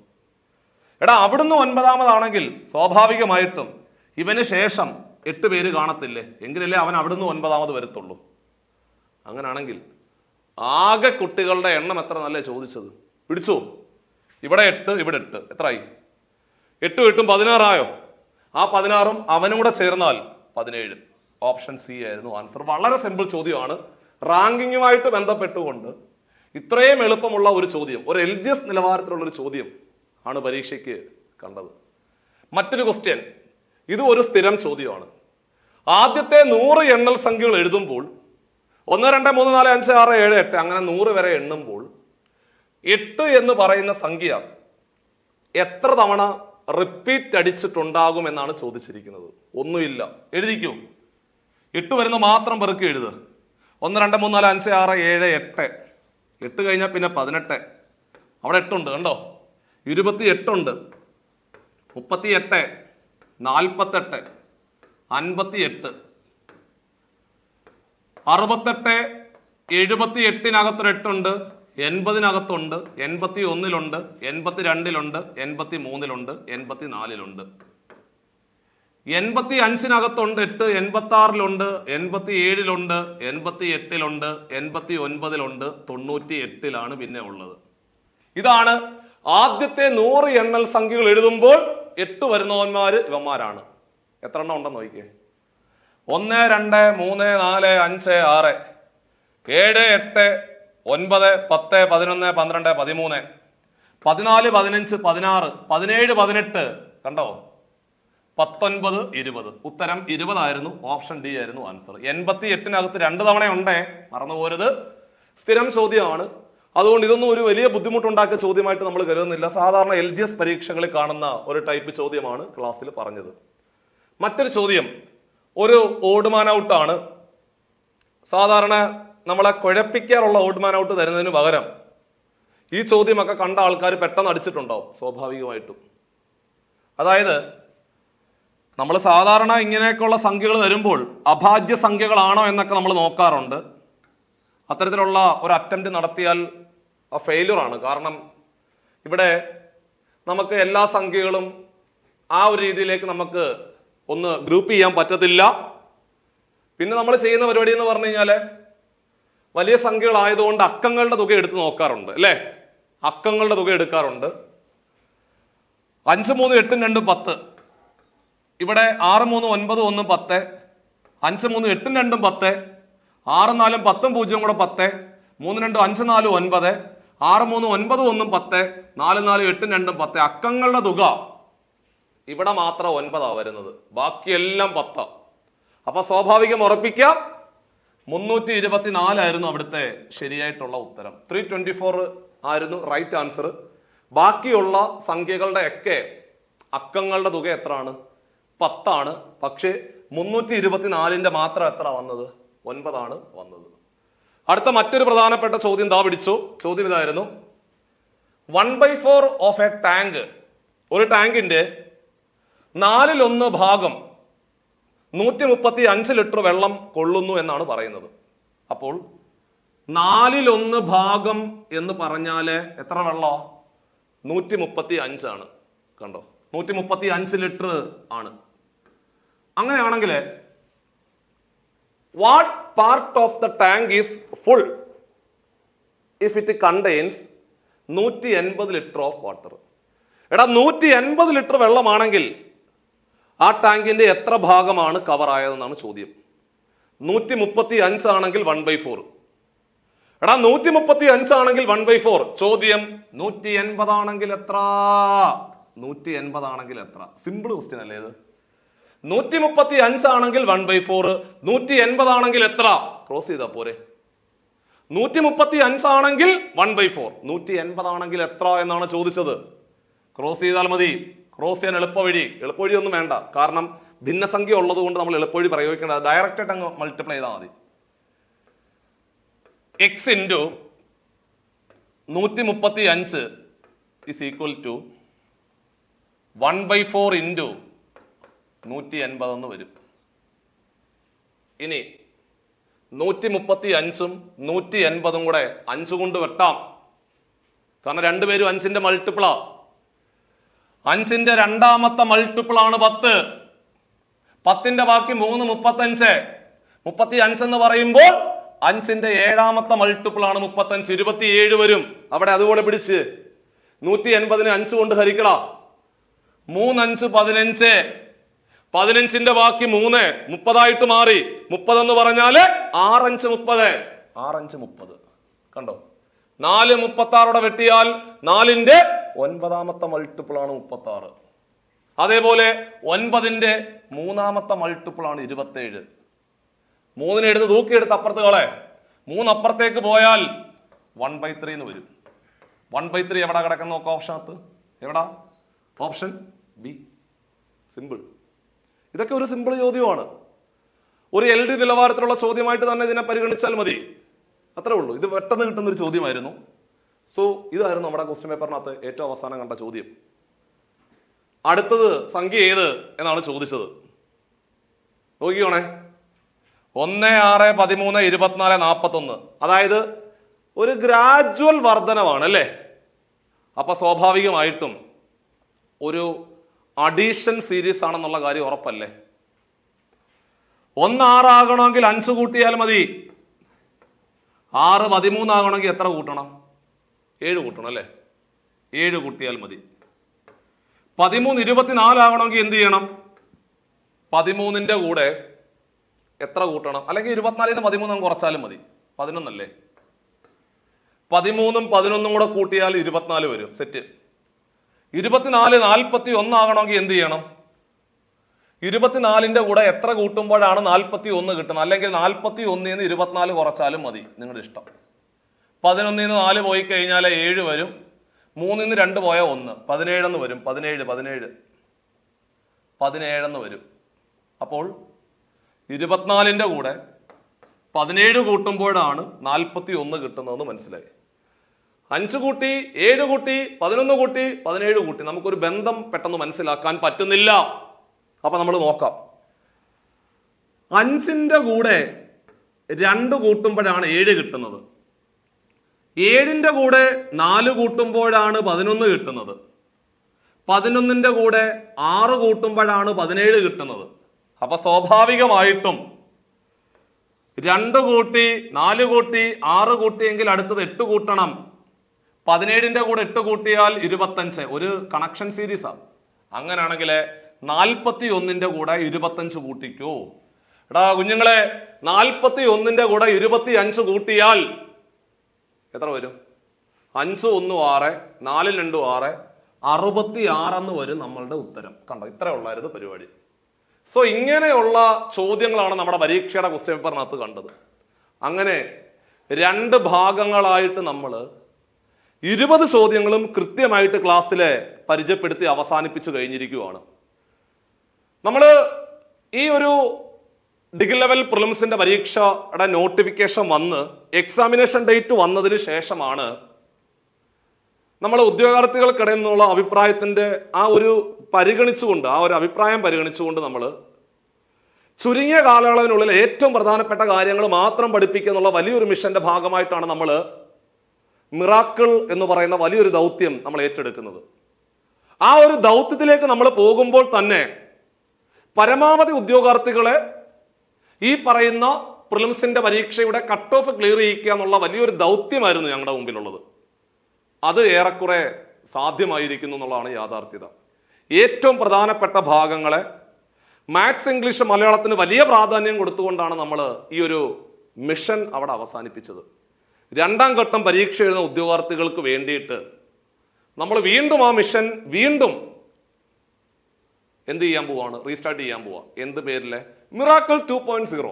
എടാ, അവിടുന്ന് 9ാമതാണെങ്കിൽ സ്വാഭാവികമായിട്ടും ഇവന് ശേഷം 8 പേര് കാണത്തില്ലേ? എങ്കിലല്ലേ അവൻ അവിടുന്ന് 9ാമത് വരത്തുള്ളൂ. അങ്ങനാണെങ്കിൽ ആകെ കുട്ടികളുടെ എണ്ണം എത്ര എന്നല്ലേ ചോദിച്ചത്? പിടിച്ചോ, ഇവിടെ 8, ഇവിടെ 8, എത്രയായി? 8 8ഉം 16 ആയോ? ആ 16ഉം അവനും കൂടെ ചേർന്നാൽ 17. ഓപ്ഷൻ സി ആയിരുന്നു ആൻസർ. വളരെ സിമ്പിൾ ചോദ്യമാണ്. റാങ്കിങ്ങുമായിട്ട് ബന്ധപ്പെട്ടുകൊണ്ട് ഇത്രയും എളുപ്പമുള്ള ഒരു ചോദ്യം, ഒരു LGS നിലവാരത്തിലുള്ള ഒരു ചോദ്യം ആണ് പരീക്ഷയ്ക്ക് കണ്ടത്. മറ്റൊരു ക്വസ്റ്റ്യൻ, ഇത് ഒരു സ്ഥിരം ചോദ്യമാണ്. ആദ്യത്തെ 100 എണ്ണൽ സംഖ്യകൾ എഴുതുമ്പോൾ 1 2 3 4 5 6 7 8 അങ്ങനെ 100 വരെ എണ്ണുമ്പോൾ 8 എന്ന് പറയുന്ന സംഖ്യ എത്ര തവണ റിപ്പീറ്റ് അടിച്ചിട്ടുണ്ടാകും എന്നാണ് ചോദിച്ചിരിക്കുന്നത്. ഒന്നുമില്ല, എഴുതിക്കൂ. 8 വരുന്ന മാത്രം പെറുക്കി എഴുതുക. 1 2 3 4 5 6 7 8. 8 കഴിഞ്ഞാൽ പിന്നെ 18. അവിടെ 8 ഉണ്ട്, കണ്ടോ? 28 ഉണ്ട്, 38, 48, 58, 68, 78-നകത്തൊരു 8 ഉണ്ട്, 80-നകത്തുണ്ട്, 81-ലുണ്ട്, 82-ലുണ്ട്, 83-ലുണ്ട്, 84-ലുണ്ട്, 85-നകത്തുണ്ട് 8, 86-ലുണ്ട്, 87-ലുണ്ട്, 88-ലുണ്ട്, 89-ലുണ്ട്, 98-ലാണ് പിന്നെ ഉള്ളത്. ഇതാണ് ആദ്യത്തെ 100 എണ്ണൽ സംഖ്യകൾ എഴുതുമ്പോൾ 8 വരുന്നവന്മാര് ഇവന്മാരാണ്. എത്ര എണ്ണം ഉണ്ടെന്ന് നോക്കിയേ. 1 2 3 4 5 6 7 8 9 10 11 12 13 14 15 16 17 18, കണ്ടോ? 19 20. ഉത്തരം 20 ആയിരുന്നു. ഓപ്ഷൻ ഡി ആയിരുന്നു ആൻസർ. 88-നകത്ത് 2 തവണ ഉണ്ടേ, മറന്നു പോരുത്. സ്ഥിരം ചോദ്യമാണ്. അതുകൊണ്ട് ഇതൊന്നും ഒരു വലിയ ബുദ്ധിമുട്ടുണ്ടാക്കിയ ചോദ്യമായിട്ട് നമ്മൾ കരുതുന്നില്ല. സാധാരണ LGS പരീക്ഷകളിൽ കാണുന്ന ഒരു ടൈപ്പ് ചോദ്യമാണ് ക്ലാസ്സിൽ പറഞ്ഞത്. മറ്റൊരു ചോദ്യം ഒരു ഓഡ് മാൻ ഔട്ടാണ്. സാധാരണ നമ്മളെ കുഴപ്പിക്കാറുള്ള ഓഡ് മാൻ ഔട്ട് തരുന്നതിന് പകരം ഈ ചോദ്യമൊക്കെ കണ്ട ആൾക്കാർ പെട്ടെന്ന് അടിച്ചിട്ടുണ്ടാവും സ്വാഭാവികമായിട്ടും. അതായത് നമ്മൾ സാധാരണ ഇങ്ങനെയൊക്കെയുള്ള സംഖ്യകൾ തരുമ്പോൾ അഭാജ്യ സംഖ്യകളാണോ എന്നൊക്കെ നമ്മൾ നോക്കാറുണ്ട്. അത്തരത്തിലുള്ള ഒരു അറ്റംപ്റ്റ് നടത്തിയാൽ ഫെയിലുർ ആണ്. കാരണം ഇവിടെ നമുക്ക് എല്ലാ സംഖ്യകളും ആ ഒരു രീതിയിലേക്ക് നമുക്ക് ഒന്ന് ഗ്രൂപ്പ് ചെയ്യാൻ പറ്റത്തില്ല. പിന്നെ നമ്മൾ ചെയ്യുന്ന പരിപാടി എന്ന് പറഞ്ഞു കഴിഞ്ഞാൽ വലിയ സംഖ്യകളായതുകൊണ്ട് അക്കങ്ങളുടെ തുക എടുത്ത് നോക്കാറുണ്ട്, അല്ലേ? അക്കങ്ങളുടെ തുക എടുക്കാറുണ്ട്. 5 3 8 2 10. ഇവിടെ 6 3 9 1 10, 5 3 8 2 10, 6 4 10 0 കൂടെ 10, 3 2 5 4 9, 6 3 9 1 10, 4 4 8 2 10. അക്കങ്ങളുടെ തുക ഇവിടെ മാത്രം 9 വരുന്നത്, ബാക്കിയെല്ലാം 10. അപ്പൊ സ്വാഭാവികം ഉറപ്പിക്കാം 324 ആയിരുന്നു അവിടുത്തെ ശരിയായിട്ടുള്ള ഉത്തരം. 324 ആയിരുന്നു റൈറ്റ് ആൻസർ. ബാക്കിയുള്ള സംഖ്യകളുടെ ഒക്കെ അക്കങ്ങളുടെ തുക എത്രയാണ്? 10 ആണ്. പക്ഷേ 324ന്റെ മാത്രം എത്ര വന്നത്? 9 ആണ് വന്നത്. അടുത്ത മറ്റൊരു പ്രധാനപ്പെട്ട ചോദ്യം ദാ പിടിച്ചു. ചോദ്യം ഇതായിരുന്നു, 1/4 ഓഫ് എ ടാങ്ക്, ഒരു ടാങ്കിന്റെ 4/1 ഭാഗം 135 ലിറ്റർ വെള്ളം കൊള്ളുന്നു എന്നാണ് പറയുന്നത്. അപ്പോൾ 4/1 ഭാഗം എന്ന് പറഞ്ഞാല് എത്ര വെള്ളം? 135 ആണ്. കണ്ടോ, 135 ലിറ്റർ ആണ്. അങ്ങനെയാണെങ്കിൽ what part of the tank is full if it contains 180 litre of water? എടാ, 180 ലിറ്റർ വെള്ളമാണെങ്കിൽ ആ ടാങ്കിന്റെ എത്ര ഭാഗമാണ് കവർ ആയതെന്നാണ് ചോദ്യം. 135 ആണെങ്കിൽ 1/4. എടാ, 135 ആണെങ്കിൽ 1/4. ചോദ്യം 180 ആണെങ്കിൽ എത്ര? 180 ആണെങ്കിൽ എത്ര? സിമ്പിൾ ക്വസ്റ്റ്യൻ അല്ലേ ഇത്? 135 ആണെങ്കിൽ 1/4, 180 ആണെങ്കിൽ എത്ര? ക്രോസ് ചെയ്താ പോരെ. 135 ആണെങ്കിൽ 1/4, 180 ആണെങ്കിൽ എത്ര എന്നാണ് ചോദിച്ചത്. ക്രോസ് ചെയ്താൽ മതി. ക്രോസ് ചെയ്യാൻ എളുപ്പവഴി ഒന്നും വേണ്ട. കാരണം ഭിന്നസംഖ്യ ഉള്ളത് കൊണ്ട് നമ്മൾ എളുപ്പവഴി പ്രയോഗിക്കേണ്ടത്. ഡയറക്റ്റ് ആയിട്ട് അങ്ങ് മൾട്ടിപ്ലൈ ചെയ്താൽ മതി. x into 135 is equal to 1/4 into 180 എന്ന് വരും. ഇനി 135ഉം 180ഉം കൂടെ 5 കൊണ്ട് വെട്ടാം. കാരണം രണ്ടുപേരും 5ന്റെ മൾട്ടിപ്പിളാ. 5ന്റെ രണ്ടാമത്തെ മൾട്ടിപ്പിൾ ആണ് 10. 10ന്റെ ബാക്കി 3 35. 35 എന്ന് പറയുമ്പോൾ 5ന്റെ ഏഴാമത്തെ മൾട്ടിപ്പിൾ ആണ് 35, 27 വരും. അവിടെ അതുപോലെ പിടിച്ച് 180നെ 5 കൊണ്ട് ഹരിക്കടാ. 3 5 15. 15ന്റെ ബാക്കി 3, 30 മാറി. 30 എന്ന് പറഞ്ഞാല് 6 5 30. 6 5 30. കണ്ടോ, 4 36 വെട്ടിയാൽ 4ന്റെ 9ാമത്തെ മൾട്ടിപ്പിൾ ആണ് 36. അതേപോലെ 9ന്റെ 3ാമത്തെ മൾട്ടിപ്പിൾ ആണ് 27. 3നെ എടുത്ത് തൂക്കിയെടുത്ത് അപ്പുറത്ത് കളെ. 3 അപ്പുറത്തേക്ക് പോയാൽ 1/3 എന്ന് വരും. 1/3 എവിടെ കിടക്കുന്ന നോക്കാം ഓപ്ഷനകത്ത്. എവിടാ? Option B. സിമ്പിൾ. ഇതൊക്കെ ഒരു സിമ്പിൾ ചോദ്യമാണ്. ഒരു LD നിലവാരത്തിലുള്ള ചോദ്യമായിട്ട് തന്നെ ഇതിനെ പരിഗണിച്ചാൽ മതി. അത്രേ ഉള്ളൂ. ഇത് പെട്ടെന്ന് കിട്ടുന്ന ഒരു ചോദ്യമായിരുന്നു. സോ ഇതായിരുന്നു നമ്മുടെ ക്വസ്റ്റ്യൻ പേപ്പറിനകത്ത് ഏറ്റവും അവസാനം കണ്ട ചോദ്യം. അടുത്തത് സംഖ്യ ഏത് എന്നാണ് ചോദിച്ചത്. നോക്കിയോണേ, 1 6 13 24 41. അതായത് ഒരു ഗ്രാജുവൽ വർധനവാണ് അല്ലേ? അപ്പൊ സ്വാഭാവികമായിട്ടും ഒരു അഡീഷൻ സീരീസ് ആണെന്നുള്ള കാര്യം ഉറപ്പല്ലേ? 1 6 ആകണമെങ്കിൽ 5 കൂട്ടിയാൽ മതി. 6 13 ആകണമെങ്കിൽ എത്ര കൂട്ടണം? 7 കൂട്ടണം അല്ലേ? 7 കൂട്ടിയാൽ മതി. 13 24 ആകണമെങ്കിൽ എന്ത് ചെയ്യണം? 13ന്റെ കൂടെ എത്ര കൂട്ടണം? അല്ലെങ്കിൽ 24 13 കുറച്ചാലും മതി. 11 അല്ലേ? 13ഉം 11ഉം കൂടെ കൂട്ടിയാൽ 24 വരും. സെറ്റ്. 24 41 ആകണമെങ്കിൽ എന്ത് ചെയ്യണം? 24ന്റെ കൂടെ എത്ര കൂട്ടുമ്പോഴാണ് 41 കിട്ടുന്നത്? അല്ലെങ്കിൽ 41ന്ന് 24 കുറച്ചാലും മതി, നിങ്ങളുടെ ഇഷ്ടം. 11ന്ന് 4 പോയി കഴിഞ്ഞാൽ 7 വരും. 3ന്ന് 2 പോയാൽ 1, 17 എന്ന് വരും. 17 എന്ന് വരും. അപ്പോൾ 24ന്റെ കൂടെ 17 കൂട്ടുമ്പോഴാണ് 41 കിട്ടുന്നതെന്ന് മനസ്സിലായി. 5 കൂട്ടി, 7 കൂട്ടി, 11 കൂട്ടി, 17 കൂട്ടി. നമുക്കൊരു ബന്ധം പെട്ടെന്ന് മനസ്സിലാക്കാൻ പറ്റുന്നില്ല. അപ്പൊ നമ്മൾ നോക്കാം. 5ന്റെ കൂടെ 2 കൂട്ടുമ്പോഴാണ് 7 കിട്ടുന്നത്. 7ന്റെ കൂടെ 4 കൂട്ടുമ്പോഴാണ് 11 കിട്ടുന്നത്. 11ന്റെ കൂടെ 6 കൂട്ടുമ്പോഴാണ് 17 കിട്ടുന്നത്. അപ്പൊ സ്വാഭാവികമായിട്ടും 2 കൂട്ടി, 4 കൂട്ടി, 6 കൂട്ടിയെങ്കിൽ അടുത്തത് 8 കൂട്ടണം. 17ന്റെ കൂടെ 8 കൂട്ടിയാൽ 25. ഒരു കണക്ഷൻ സീരീസാണ്. അങ്ങനെയാണെങ്കിൽ 41ന്റെ കൂടെ 25 കൂട്ടിക്കോ. എടാ കുഞ്ഞുങ്ങളെ, 41ന്റെ കൂടെ 25 കൂട്ടിയാൽ എത്ര വരും? 5 1 6, 4 2 6, 66 വരും നമ്മളുടെ ഉത്തരം. കണ്ടോ, ഇത്ര ഉള്ളായിരുന്നു പരിപാടി. സോ ഇങ്ങനെയുള്ള ചോദ്യങ്ങളാണ് നമ്മുടെ പരീക്ഷയുടെ ക്വസ്റ്റ്യൻ പേപ്പറിനകത്ത് കണ്ടത്. അങ്ങനെ 2 ഭാഗങ്ങളായിട്ട് നമ്മൾ 20 ചോദ്യങ്ങളും കൃത്യമായിട്ട് ക്ലാസ്സിലെ പരിചയപ്പെടുത്തി അവസാനിപ്പിച്ചു കഴിഞ്ഞിരിക്കുകയാണ്. നമ്മൾ ഈ ഒരു ഡിഗ്രി ലെവൽ പ്രിലിംസിന്റെ പരീക്ഷയുടെ നോട്ടിഫിക്കേഷൻ വന്ന് എക്സാമിനേഷൻ ഡേറ്റ് വന്നതിന് ശേഷമാണ് നമ്മൾ ഉദ്യോഗാർത്ഥികൾക്കിടയിൽ നിന്നുള്ള അഭിപ്രായത്തിന്റെ ആ ഒരു അഭിപ്രായം പരിഗണിച്ചുകൊണ്ട് നമ്മൾ ചുരുങ്ങിയ കാലയളവിനുള്ളിൽ ഏറ്റവും പ്രധാനപ്പെട്ട കാര്യങ്ങൾ മാത്രം പഠിപ്പിക്കുക എന്നുള്ള വലിയൊരു മിഷന്റെ ഭാഗമായിട്ടാണ് നമ്മൾ മിറാക്കിൾ എന്ന് പറയുന്ന വലിയൊരു ദൗത്യം നമ്മൾ ഏറ്റെടുക്കുന്നത്. ആ ഒരു ദൗത്യത്തിലേക്ക് നമ്മൾ പോകുമ്പോൾ തന്നെ പരമാവധി ഉദ്യോഗാർത്ഥികളെ ഈ പറയുന്ന പ്രിലിംസിന്റെ പരീക്ഷയുടെ കട്ട് ഓഫ് ക്ലിയർ ചെയ്യിക്കുക എന്നുള്ള വലിയൊരു ദൗത്യമായിരുന്നു ഞങ്ങളുടെ മുമ്പിലുള്ളത്. അത് ഏറെക്കുറെ സാധ്യമായിരിക്കുന്നു എന്നുള്ളതാണ് യാഥാർത്ഥ്യത. ഏറ്റവും പ്രധാനപ്പെട്ട ഭാഗങ്ങളെ മാത്സ്, ഇംഗ്ലീഷ്, മലയാളത്തിന് വലിയ പ്രാധാന്യം കൊടുത്തുകൊണ്ടാണ് നമ്മൾ ഈ ഒരു മിഷൻ അവിടെ അവസാനിപ്പിച്ചത്. 2ാം ഘട്ടം പരീക്ഷ എഴുതുന്ന ഉദ്യോഗാർത്ഥികൾക്ക് വേണ്ടിയിട്ട് നമ്മൾ വീണ്ടും ആ മിഷൻ എന്ത് ചെയ്യാൻ പോവാണ്? റീസ്റ്റാർട്ട് ചെയ്യാൻ പോവാ. എന്ത് പേരിലെ? മിറാക്കിൾ 2.0.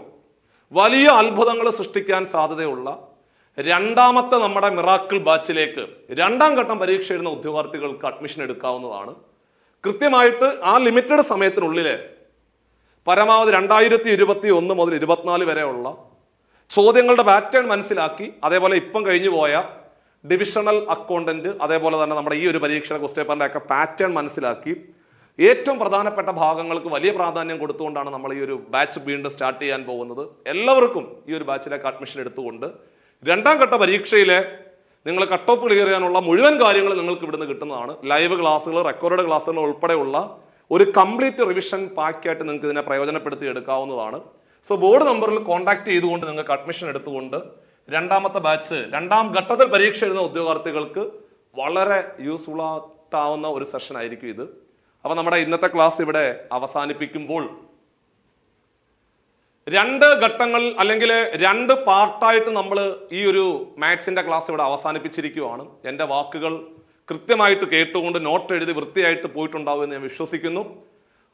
വലിയ അത്ഭുതങ്ങൾ സൃഷ്ടിക്കാൻ സാധ്യതയുള്ള 2ാമത്തെ നമ്മുടെ മിറാക്കിൾ ബാച്ചിലേക്ക് 2ാം ഘട്ടം പരീക്ഷ എഴുതുന്ന ഉദ്യോഗാർത്ഥികൾക്ക് അഡ്മിഷൻ എടുക്കാവുന്നതാണ്. കൃത്യമായിട്ട് ആ ലിമിറ്റഡ് സമയത്തിനുള്ളിൽ പരമാവധി 2021 മുതൽ 24 വരെയുള്ള ചോദ്യങ്ങളുടെ പാറ്റേൺ മനസ്സിലാക്കി, അതേപോലെ ഇപ്പം കഴിഞ്ഞു പോയ ഡിവിഷണൽ അക്കൗണ്ടന്റ്, അതേപോലെ തന്നെ നമ്മുടെ ഈ ഒരു പരീക്ഷയുടെ ക്വസ്റ്റ്യൻ പേപ്പറിന്റെ ഒക്കെ പാറ്റേൺ മനസ്സിലാക്കി ഏറ്റവും പ്രധാനപ്പെട്ട ഭാഗങ്ങൾക്ക് വലിയ പ്രാധാന്യം കൊടുത്തുകൊണ്ടാണ് നമ്മൾ ഈ ഒരു ബാച്ച് വീണ്ടും സ്റ്റാർട്ട് ചെയ്യാൻ പോകുന്നത്. എല്ലാവർക്കും ഈ ഒരു ബാച്ചിലേക്ക് അഡ്മിഷൻ എടുത്തുകൊണ്ട് 2ാം ഘട്ട പരീക്ഷയിലെ നിങ്ങൾ കട്ട് ഓഫ് ക്ലിയർ ചെയ്യാനുള്ള മുഴുവൻ കാര്യങ്ങൾ നിങ്ങൾക്ക് ഇവിടുന്ന് കിട്ടുന്നതാണ്. ലൈവ് ക്ലാസ്സുകൾ, റെക്കോർഡ് ക്ലാസ്സുകൾ ഉൾപ്പെടെയുള്ള ഒരു കംപ്ലീറ്റ് റിവിഷൻ പാക്കായിട്ട് നിങ്ങൾക്ക് ഇതിനെ പ്രയോജനപ്പെടുത്തി എടുക്കാവുന്നതാണ്. സോ ബോർഡ് നമ്പറിൽ കോൺടാക്ട് ചെയ്തുകൊണ്ട് നിങ്ങൾക്ക് അഡ്മിഷൻ എടുത്തുകൊണ്ട് 2ാമത്തെ ബാച്ച് 2ാം ഘട്ടത്തിൽ പരീക്ഷ എഴുതുന്ന ഉദ്യോഗാർത്ഥികൾക്ക് വളരെ യൂസ്ഫുൾ ആവുന്ന ഒരു സെഷൻ ആയിരിക്കും ഇത്. അപ്പൊ നമ്മുടെ ഇന്നത്തെ ക്ലാസ് ഇവിടെ അവസാനിപ്പിക്കുമ്പോൾ 2 ഘട്ടങ്ങൾ അല്ലെങ്കിൽ 2 പാർട്ടായിട്ട് നമ്മൾ ഈ ഒരു മാത്സിന്റെ ക്ലാസ് ഇവിടെ അവസാനിപ്പിച്ചിരിക്കുകയാണ്. എൻ്റെ വാക്കുകൾ കൃത്യമായിട്ട് കേട്ടുകൊണ്ട് നോട്ട് എഴുതി വൃത്തിയായിട്ട് പോയിട്ടുണ്ടാവും എന്ന് ഞാൻ വിശ്വസിക്കുന്നു.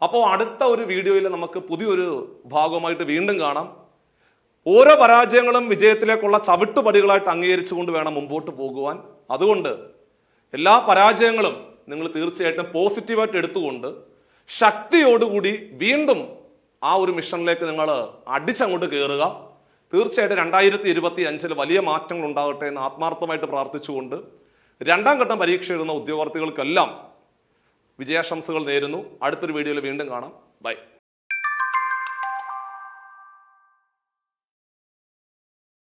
അപ്പോൾ അടുത്ത ഒരു വീഡിയോയിൽ നമുക്ക് പുതിയൊരു ഭാഗവുമായിട്ട് വീണ്ടും കാണാം. ഓരോ പരാജയങ്ങളും വിജയത്തിലേക്കുള്ള ചവിട്ടുപടികളായിട്ട് അംഗീകരിച്ചുകൊണ്ട് വേണം മുമ്പോട്ട് പോകുവാൻ. അതുകൊണ്ട് എല്ലാ പരാജയങ്ങളും നിങ്ങൾ തീർച്ചയായിട്ടും പോസിറ്റീവായിട്ട് എടുത്തുകൊണ്ട് ശക്തിയോടുകൂടി വീണ്ടും ആ ഒരു മിഷനിലേക്ക് നിങ്ങൾ അടിച്ചങ്ങോട്ട് കയറുക. തീർച്ചയായിട്ടും 2025 വലിയ മാറ്റങ്ങൾ ഉണ്ടാകട്ടെ എന്ന് ആത്മാർത്ഥമായിട്ട് പ്രാർത്ഥിച്ചുകൊണ്ട് 2ാം ഘട്ടം പരീക്ഷ എഴുതുന്ന ഉദ്യോഗാർത്ഥികൾക്കെല്ലാം വിജയാശംസകൾ നേരുന്നു. അടുത്തൊരു വീഡിയോയിൽ വീണ്ടും കാണാം. ബൈ.